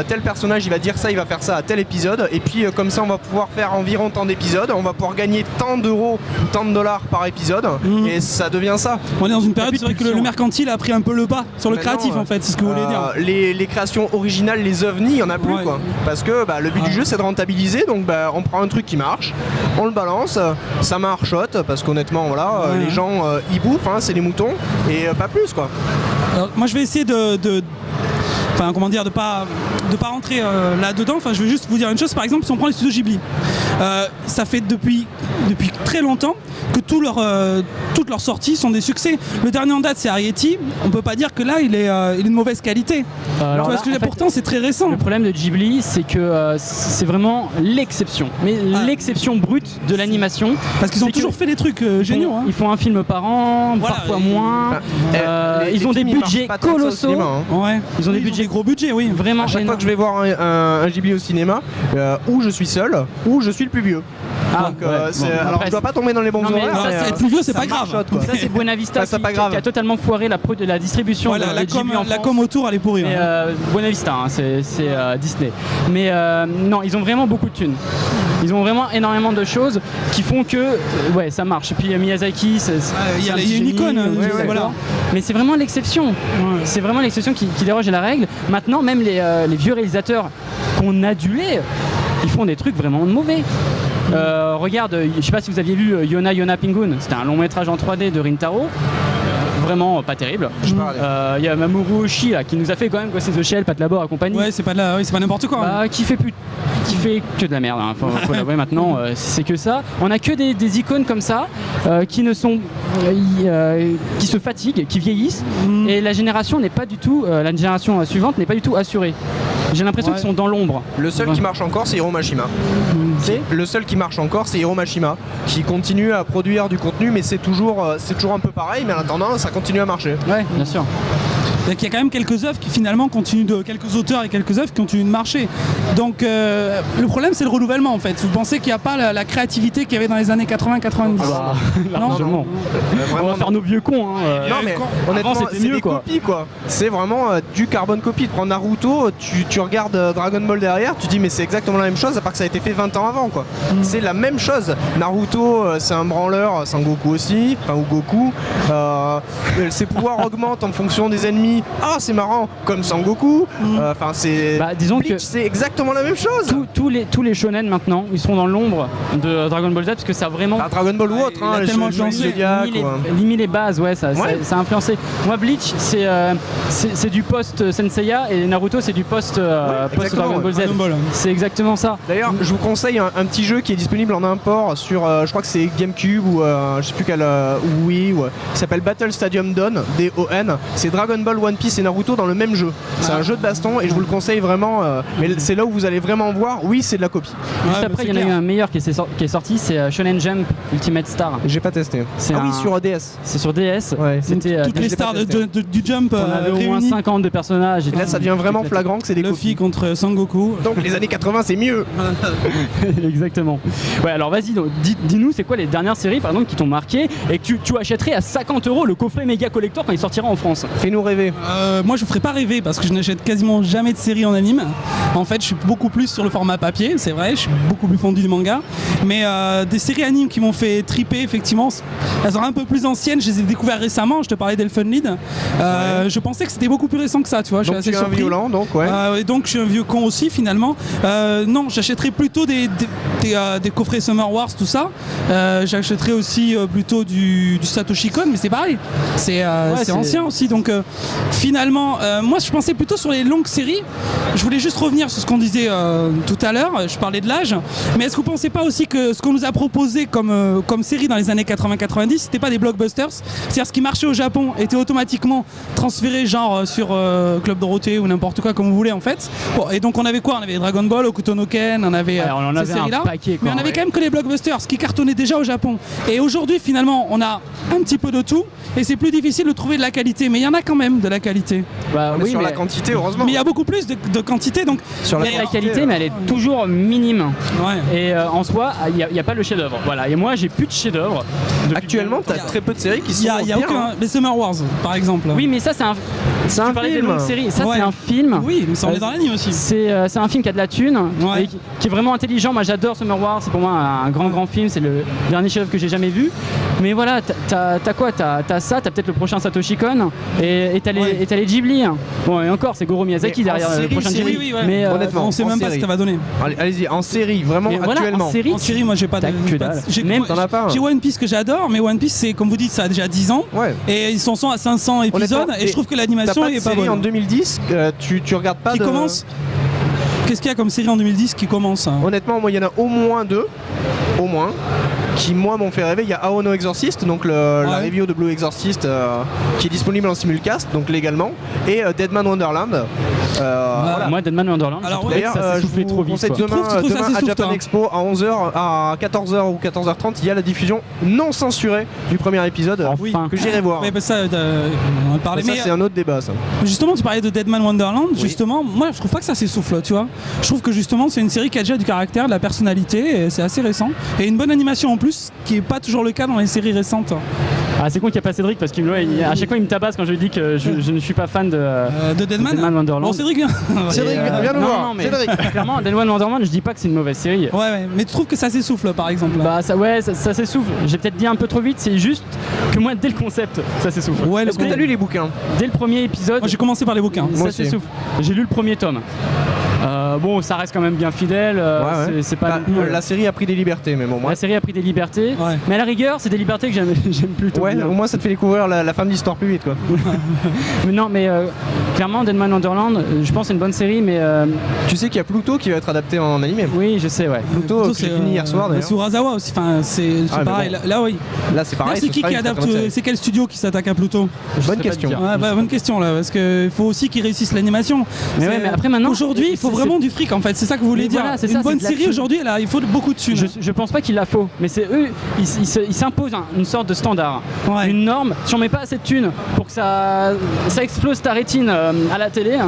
Tel personnage il va dire ça, il va faire ça à tel épisode, et puis comme ça on va pouvoir faire environ tant d'épisodes, on va pouvoir gagner tant d'euros ou tant de dollars par épisode, et ça devient ça. On est dans une période, c'est vrai que le mercantile a pris un peu le pas sur le créatif en fait, c'est ce que vous voulez dire. Les créations originales, les ovnis, il n'y en a plus quoi. Parce que le but du jeu c'est de rentabiliser, donc on prend un truc qui marche, on le balance, ça marchote, parce qu'honnêtement voilà, les gens ils bouffent, hein, c'est les moutons, et pas plus quoi. Alors, moi je vais essayer de pas rentrer là-dedans. Enfin, je vais juste vous dire une chose. Par exemple, si on prend les studios Ghibli, ça fait depuis très longtemps que toutes leurs sorties sont des succès. Le dernier en date, c'est Arrietty. On peut pas dire que là, il est de mauvaise qualité. Tu vois ce que pourtant, c'est très récent. Le problème de Ghibli, c'est que c'est vraiment l'exception. Mais l'exception brute de l'animation. Parce qu'ils ont toujours fait des trucs géniaux. Ils font un film par an, parfois moins. Ils ont des budgets colossaux. Ils ont des gros budgets, oui. Vraiment. À chaque fois que je vais voir un Ghibli au cinéma, ou je suis seul, ou je suis le plus vieux. Donc, alors je dois pas tomber dans les bons horaires. Être plus vieux, c'est pas grave. Ça c'est Buena Vista qui a totalement foiré la distribution. La com autour, elle est pourrie. Buena Vista, hein, c'est Disney. Mais non, ils ont vraiment beaucoup de thunes. Ils ont vraiment énormément de choses qui font que ça marche. Et puis Miyazaki, il y a une icône. Voilà. Mais c'est vraiment l'exception. C'est vraiment l'exception qui déroge à la règle. Maintenant, même les vieux réalisateurs qu'on adulait, ils font des trucs vraiment mauvais. Regarde, je sais pas si vous aviez vu Yona Pingun, c'était un long métrage en 3D de Rintaro. Vraiment pas terrible. Il y a Mamoru Oshii là, qui nous a fait quand même Ghost in the Shell, Pat Labor et compagnie. Ouais, c'est pas n'importe quoi. Qui fait que de la merde, hein. Faut l'avouer maintenant, c'est que ça. On a que des icônes comme ça qui se fatiguent, qui vieillissent, et la génération n'est pas du tout, la génération suivante n'est pas du tout assurée. J'ai l'impression qu'ils sont dans l'ombre. Le seul qui marche encore, c'est Hiro Mashima. Le seul qui marche encore, c'est Hiro Mashima, qui continue à produire du contenu, mais c'est toujours un peu pareil, mais en attendant, ça continue à marcher. Ouais, bien sûr. Donc il y a quand même quelques œuvres qui finalement continuent quelques auteurs et quelques œuvres qui continuent de marcher. Donc le problème c'est le renouvellement en fait. Vous pensez qu'il n'y a pas la créativité qu'il y avait dans les années 80-90 largement. On va faire nos vieux cons. Non mais honnêtement c'était c'est mieux des copies quoi. C'est vraiment du carbone copie. Tu prends Naruto, tu regardes Dragon Ball derrière, tu dis mais c'est exactement la même chose à part que ça a été fait 20 ans avant quoi. C'est la même chose. Naruto c'est un branleur, Sangoku aussi, ou Goku. Ses pouvoirs augmentent en fonction des ennemis. Ah c'est marrant, comme Sangoku. C'est. Disons Bleach, que c'est exactement la même chose. Tous les shonen maintenant, ils sont dans l'ombre de Dragon Ball Z parce que ça a vraiment. Dragon Ball ou autre, il a tellement influencé. Mis les bases, ouais, ça a influencé. Moi, Bleach, c'est du post Senseiya et Naruto, c'est du post Dragon Ball Z. C'est exactement ça. D'ailleurs, je vous conseille un petit jeu qui est disponible en import sur, je crois que c'est GameCube ou je sais plus quel, Wii, qui s'appelle Battle Stadium Dawn, D-O-N. C'est Dragon Ball, One Piece et Naruto dans le même jeu. C'est un jeu de baston et je vous le conseille vraiment. Mais c'est là où vous allez vraiment voir, oui, c'est de la copie. Juste après, il y en a eu un meilleur qui est sorti, c'est Shonen Jump Ultimate Star. J'ai pas testé. Oui, sur DS. C'est sur DS. Ouais. C'était toutes les stars du Jump on avait au moins 50 de personnages. Et là, ça devient vraiment flagrant que c'est des Luffy copies. contre Sangoku. Donc les années 80, c'est mieux. Exactement. Ouais, alors vas-y, dis-nous, c'est quoi les dernières séries par exemple qui t'ont marqué et que tu achèterais à 50 € le coffret méga collector quand il sortira en France? Fais-nous rêver. Moi je ne ferai pas rêver parce que je n'achète quasiment jamais de séries en anime. En fait je suis beaucoup plus sur le format papier, c'est vrai, je suis beaucoup plus fondu du manga. Mais des séries animes qui m'ont fait triper effectivement, elles sont un peu plus anciennes, je les ai découvertes récemment, je te parlais d'Elfen Lied. Je pensais que c'était beaucoup plus récent que ça, tu vois, je suis assez surpris. Violent, donc ouais. Et donc je suis un vieux con aussi finalement. Non, j'achèterais plutôt des coffrets Summer Wars, tout ça. J'achèterais aussi plutôt du Satoshi Kon, mais c'est pareil. C'est ancien aussi, donc finalement, moi je pensais plutôt sur les longues séries. Je voulais juste revenir sur ce qu'on disait tout à l'heure, je parlais de l'âge, mais est-ce que vous pensez pas aussi que ce qu'on nous a proposé comme série dans les années 80-90, c'était pas des blockbusters? C'est-à-dire ce qui marchait au Japon était automatiquement transféré genre sur Club Dorothée ou n'importe quoi comme vous voulez en fait. Bon, et donc on avait quoi? On avait Dragon Ball, Hokuto no Ken, on avait on en avait ces séries-là, un paquet, quoi, mais on avait quand même que les blockbusters, ce qui cartonnait déjà au Japon. Et aujourd'hui finalement on a un petit peu de tout et c'est plus difficile de trouver de la qualité, mais il y en a quand même de la qualité. Oui, sur la quantité, heureusement. Mais il y a beaucoup plus de quantité, donc sur la qualité, mais elle est toujours minime. Ouais. Et en soi, il n'y a pas le chef-d'œuvre. Voilà. Et moi, j'ai plus de chef-d'œuvre. Actuellement, tu as très peu de séries qui sont. Il y a aucun. Les Summer Wars, par exemple. Oui, mais ça, c'est un. C'est un parlais des film. longues séries. Ça, Ouais. c'est un film. Oui, mais ça on est dans l'anime aussi. C'est un film qui a de la thune Ouais. et qui est vraiment intelligent. Moi, j'adore Summer Wars. C'est pour moi un grand film. C'est le dernier chef-d'œuvre que j'ai jamais vu. Mais voilà, t'as quoi? T'as ça. T'as peut-être le prochain Satoshi Kon et t'as les Ghibli. Bon, et encore, c'est Goro Miyazaki Mais derrière en le série, prochain Ghibli. Oui, ouais. Mais honnêtement, on sait en même pas ce série. que ça va donner. Allez-y, en série, vraiment mais voilà, actuellement. en série, En série, moi j'ai pas de. T'as que dalle. Même t'en as pas un. J'ai One Piece que j'adore, mais One Piece c'est comme vous dites, ça a déjà 10 ans. Ouais. Et ils sont à 500 épisodes Honnêtement, et je trouve que T'as l'animation pas de est pas série bonne. en 2010, tu regardes pas Qui de. commence? Qu'est-ce qu'il y a comme série en 2010 qui commence? Honnêtement, moi il y en a au moins deux. Au moins. Qui moi m'ont fait rêver. Il y a Aono Exorcist, donc la review de Blue Exorcist qui est disponible en simulcast, donc légalement, et Deadman Wonderland. Voilà. Moi, Deadman Wonderland, Alors, j'ai trouvé que D'ailleurs, ça je s'essoufflait vous trop vite. conseille quoi. demain, Tu trouves ça demain assez à souffle, Japan toi Expo à 11h, à 14h ou 14h30, il y a la diffusion non censurée du premier épisode Enfin. que j'irai voir. Ouais, bah ça, on en a parlé. Mais ça, c'est un autre débat, ça. Justement, tu parlais de Deadman Wonderland. Justement, moi, je trouve pas que ça s'essouffle, tu vois. Je trouve que justement, c'est une série qui a déjà du caractère, de la personnalité, et c'est assez récent. Et une bonne animation en plus, qui est pas toujours le cas dans les séries récentes. Ah, c'est con qu'il n'y a pas Cédric parce qu'à chaque fois il me tabasse quand je lui dis que je ne suis pas fan de Deadman Wonderland. Bon, Cédric, viens. Cédric, viens nous voir. Non, mais Cédric. clairement, Deadman Wonderland, je dis pas que c'est une mauvaise série. Ouais, mais tu trouves que ça s'essouffle par exemple? Bah ça s'essouffle. J'ai peut-être dit un peu trop vite, c'est juste que moi dès le concept, ça s'essouffle. Ouais, Est-ce que t'as lu les bouquins? Dès le premier épisode, Moi j'ai commencé par les bouquins. Moi ça aussi. s'essouffle. J'ai lu le premier tome. Bon, ça reste quand même bien fidèle. C'est pas la série a pris des libertés, mais bon, moi. La série a pris des libertés, mais à la rigueur, c'est des libertés que j'aime plutôt. Ouais, au moins ça te fait découvrir la fin de l'histoire plus vite, quoi. Mais non, mais clairement, Dead Man Wonderland, je pense que c'est une bonne série, mais. Tu sais qu'il y a Pluto qui va être adapté en animé. Oui, je sais, ouais. Pluto c'est fini hier soir d'ailleurs. C'est Urasawa aussi, enfin, c'est pareil. Bon. Là, oui. Là, c'est pareil. Là, c'est qui adapte C'est quel studio qui s'attaque à Pluto? Bonne question. Bonne question là, parce qu'il faut aussi qu'ils réussissent l'animation. Mais après maintenant. Aujourd'hui, il faut vraiment du fric en fait, c'est ça que vous voulez dire. Voilà, une bonne série aujourd'hui, il faut beaucoup de thunes. Je pense pas qu'il la faut, mais c'est eux, ils s'imposent une sorte de standard, une norme. Si on met pas assez de thunes pour que ça explose ta rétine à la télé,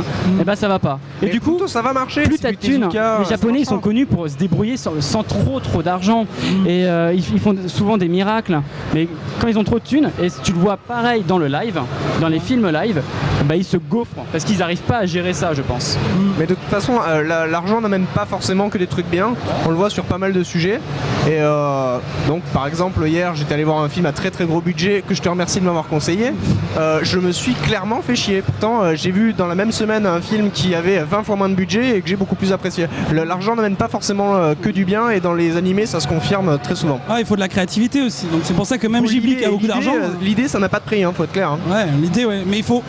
et ben ça va pas. Et du coup, ça va marcher. Plus t'as de thunes, les Japonais ils sont connus pour se débrouiller sans trop d'argent et ils font souvent des miracles. Mais quand ils ont trop de thunes, et tu le vois pareil dans le live, dans les films live, bah ils se gaufrent parce qu'ils n'arrivent pas à gérer ça, je pense. Mais de toute façon, l'argent n'amène pas forcément que des trucs bien. On le voit sur pas mal de sujets. Et donc, par exemple, hier, j'étais allé voir un film à très très gros budget que je te remercie de m'avoir conseillé. Je me suis clairement fait chier. Pourtant, j'ai vu dans la même semaine un film qui avait 20 fois moins de budget et que j'ai beaucoup plus apprécié. L'argent n'amène pas forcément que du bien et dans les animés, ça se confirme très souvent. Il faut de la créativité aussi. Donc c'est pour ça que même Ghibli qui a beaucoup d'argent. L'idée, ça n'a pas de prix, faut être clair. Ouais, l'idée, ouais. Mais il faut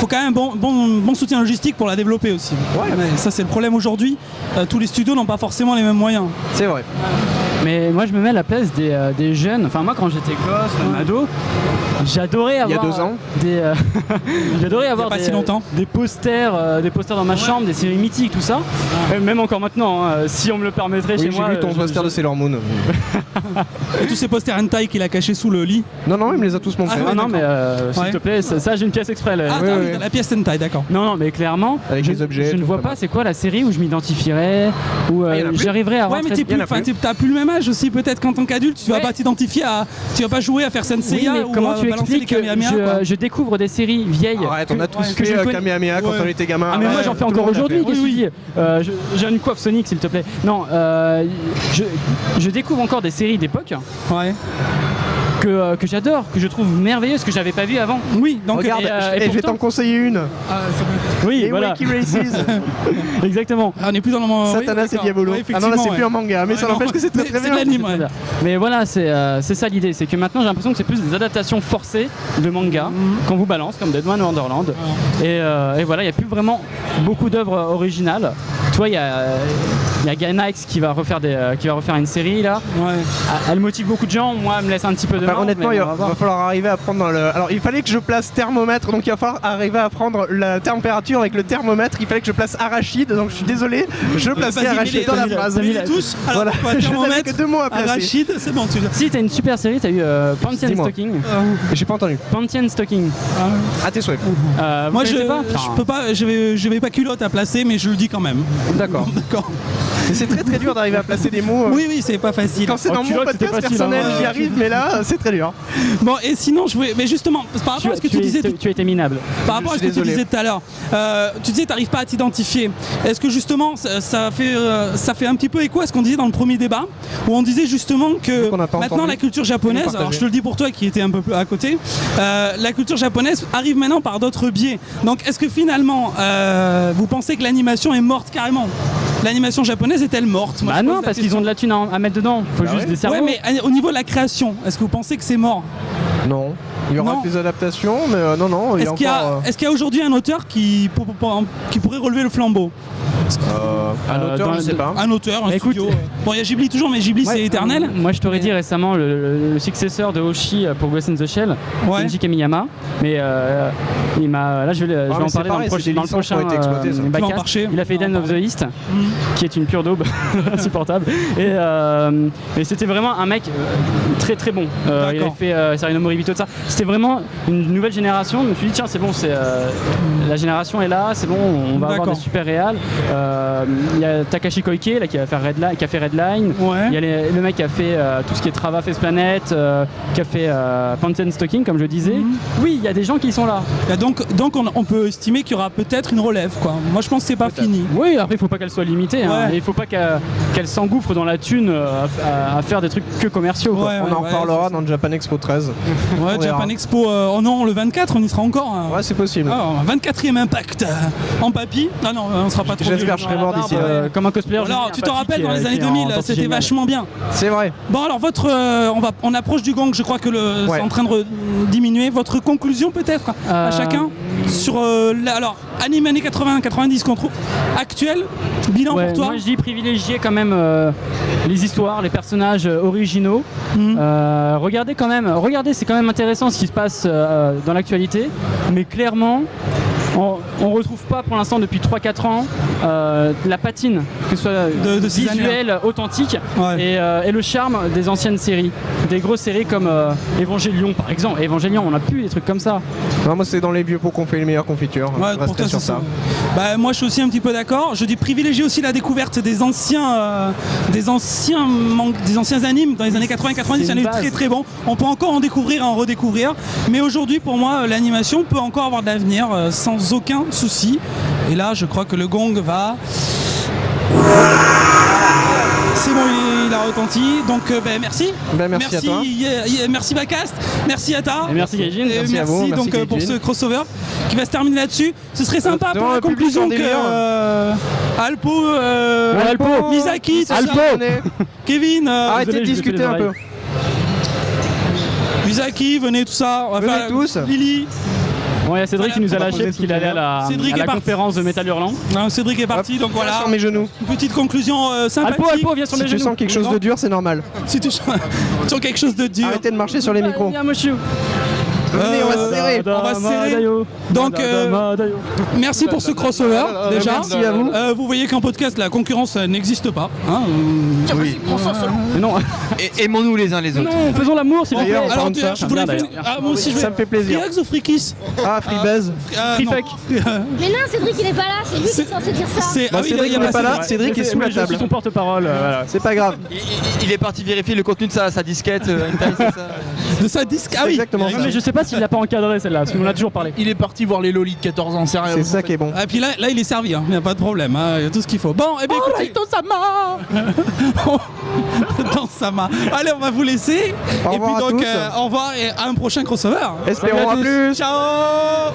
quand même un bon soutien logistique pour la développer aussi. Ouais. Mais ça, c'est le problème aujourd'hui. Tous les studios n'ont pas forcément les mêmes moyens. C'est vrai. Mais moi je me mets à la place des jeunes. Enfin moi quand j'étais gosse, ado, j'adorais avoir. Il y a 2 ans. J'adorais avoir pas si longtemps. des posters dans ma chambre, des séries mythiques, tout ça. Même encore maintenant, si on me le permettrait chez moi. J'ai vu ton poster de Sailor Moon. Et tous ces posters hentai qu'il a cachés sous le lit. Non, il me les a tous montrés. Non mais s'il te plaît, ça j'ai une pièce exprès. La pièce hentai, d'accord. Non mais clairement, avec les objets. Je ne vois pas c'est quoi la série où je m'identifierais, où j'arriverais à rentrer. Ouais, mais t'as plus le même âge aussi, peut-être qu'en tant qu'adulte, tu vas pas t'identifier tu vas pas jouer à faire Senseiya mais ou comment à tu balancer les Kamehameha. Je découvre des séries vieilles. Arrête, on a tous fait Kamehameha quand on était gamin. Ah mais moi j'en fais encore aujourd'hui, qu'est-ce que tu dis? J'ai une coiffe Sonic s'il te plaît. Non, je découvre encore des séries d'époque. Ouais. Que j'adore, que je trouve merveilleuse, que j'avais pas vu avant. Oui, donc regarde, je vais t'en conseiller une. Oui, les voilà. Wacky Races. Exactement. On n'est plus dans le moment. Satanas et Diabolo. Ah non, là c'est plus un manga, mais ça n'empêche que c'est très bien. C'est de l'anime. Mais voilà, c'est ça l'idée, c'est que maintenant j'ai l'impression que c'est plus des adaptations forcées de manga qu'on vous balance, comme Dead Man Wonderland. Et voilà, il n'y a plus vraiment beaucoup d'œuvres originales. Toi, il y a Gainax qui va refaire une série là. Ouais. Elle motive beaucoup de gens. Moi, elle me laisse un petit peu de. Honnêtement, il va falloir arriver à prendre Alors, il fallait que je place thermomètre, donc il va falloir arriver à prendre la température avec le thermomètre. Il fallait que je place arachide, donc je suis désolé. Je placerai arachide dans la phrase. Tous. Alors, thermomètre, que 2 mots à placer. Arachide, c'est bon. Si t'as une super série, t'as eu Panty and Stocking. J'ai pas entendu. Panty and Stocking. À tes souhaits. Moi, je peux pas. Je vais pas culotte à placer, mais je le dis quand même. D'accord. Mais c'est très très dur d'arriver à placer des mots. Oui, c'est pas facile. Quand c'est dans mon podcast personnel, j'y arrive, mais là, c'est très dur. Bon, et sinon, mais justement, par rapport à ce que tu disais. Tu as été minable. Par rapport à ce que tu disais tout à l'heure, tu disais t'arrives pas à t'identifier. Est-ce que justement, ça fait un petit peu écho à ce qu'on disait dans le premier débat, où on disait justement que maintenant la culture japonaise, alors je te le dis pour toi qui était un peu plus à côté, la culture japonaise arrive maintenant par d'autres biais. Donc, est-ce que finalement, vous pensez que l'animation est morte carrément? L'animation japonaise est-elle morte? Bah non, parce qu'ils ont de la thune à mettre dedans. Faut juste des cerveaux. Ouais, mais au niveau de la création, est-ce que vous pensez que c'est mort? Non. Il y aura des adaptations, mais non. Est-ce qu'il y a aujourd'hui un auteur qui pourrait relever le flambeau? Un auteur, je sais pas. Un auteur, un studio. Bon, il y a Ghibli toujours, mais Ghibli c'est éternel. Moi je t'aurais dit récemment le successeur de Hoshi pour Ghost in the Shell, Kenji Kamiyama. Mais il m'a. Là je vais en parler dans le prochain Backcast. Il a fait Eden of the East, qui est une pure daube insupportable. Et c'était vraiment un mec très très bon. Il avait fait Serena Moribito, tout ça. C'était vraiment une nouvelle génération. Je me suis dit tiens c'est bon, la génération est là, c'est bon, on va avoir des super réals. Il y a Takashi Koike là, qui a fait Redline. Il y a le mec qui a fait tout ce qui est Trava Face Planet, qui a fait Panty and Stocking comme je disais. Oui, il y a des gens qui sont là. Donc on peut estimer qu'il y aura peut-être une relève quoi. Moi je pense que c'est pas fini. Oui, après il faut pas qu'elle soit limitée. Il faut pas qu'elle s'engouffre dans la thune à faire des trucs que commerciaux. On en reparlera dans Japan Expo 13. Ouais, Japan Expo, le 24 on y sera encore. Ouais, c'est possible. 24e impact en papy. Ah non, on sera pas trop. J'espère que je serai mort d'ici comme un cosplayer. Alors, tu te rappelles, dans les années 2000, c'était vachement bien. C'est vrai. Bon, alors, on approche du gong, je crois que c'est en train de diminuer. Votre conclusion, peut-être, à chacun sur alors, anime années 80-90 qu'on trouve actuel, bilan pour toi. Moi, je dis privilégier quand même les histoires, les personnages originaux. Regardez, c'est quand même intéressant ce qui se passe dans l'actualité, mais clairement, on retrouve pas pour l'instant depuis 3-4 ans la patine, que ce soit de visuelle, authentique, et le charme des anciennes séries. Des grosses séries comme Evangelion par exemple. Evangelion, on n'a plus des trucs comme ça. Non, moi c'est dans les vieux pots qu'on fait les meilleures confitures. Ouais, pour toi, c'est ça. Bah, moi je suis aussi un petit peu d'accord. Je dis privilégier aussi la découverte des anciens animes dans les années 80-90. Il y en a eu très très bons. On peut encore en découvrir et en redécouvrir. Mais aujourd'hui pour moi l'animation peut encore avoir de l'avenir sans aucun souci. Et là je crois que le gong va... C'est bon, il a retenti. Donc merci. Merci à toi. Merci Bacast. Merci Ata. Et merci Gaijin. Merci à vous. donc Merci pour Gaijin. ce crossover qui va se terminer là-dessus. Ce serait sympa pour la conclusion que Alpo, Misaki, tout ça. Kevin, Arrêtez de discuter un peu. Misaki, venez tout ça. On va Venez faire tous. Lily. Bon, il y a Cédric qui nous a lâché parce qu'il allait à la conférence de Métal Hurlant. Non, Cédric est parti, donc voilà. Sur mes genoux. Une petite conclusion sympathique. Alpo, viens sur Si mes tu genoux. sens quelque chose de dur, c'est normal. Si tu sens quelque chose de dur. Arrêtez de marcher sur les micros. Viens, monsieur. Venez, on va se serrer. On va se serrer. Donc, merci pour ce crossover déjà. Merci à vous. Vous voyez qu'en podcast, la concurrence n'existe pas. Hein, Oui. Mais non, Aimons-nous les uns les autres. non, faisons l'amour s'il vous plaît. D'ailleurs, alors, parle de ça. je voulais Bien, faire... moi aussi, je vais... Ça me fait plaisir. Freex ou Freakis Ah, Freebuzz. Free non. fuck. Mais non, Cédric il est pas là, c'est lui qui est censé dire ça. Bah, Cédric il n'est a pas là, passé- Cédric est sous la Je suis table. son porte-parole. Voilà. C'est pas grave. Il est parti vérifier le contenu de sa disquette. c'est ça. De sa disque. Ah oui. Exactement Non, ça. mais je sais pas s'il l'a pas encadré celle-là, parce qu'on en a toujours parlé. Il est parti voir les lolis de 14 ans, sérieux. C'est ça qui est bon. Et puis là, il est servi, il n'y a pas de problème, il y a tout ce qu'il faut. Bon, et bien écoutez, dans sa main. Allez, on va vous laisser. Au revoir et puis à donc, tous. au revoir et à un prochain crossover. Espérons à plus. Ciao.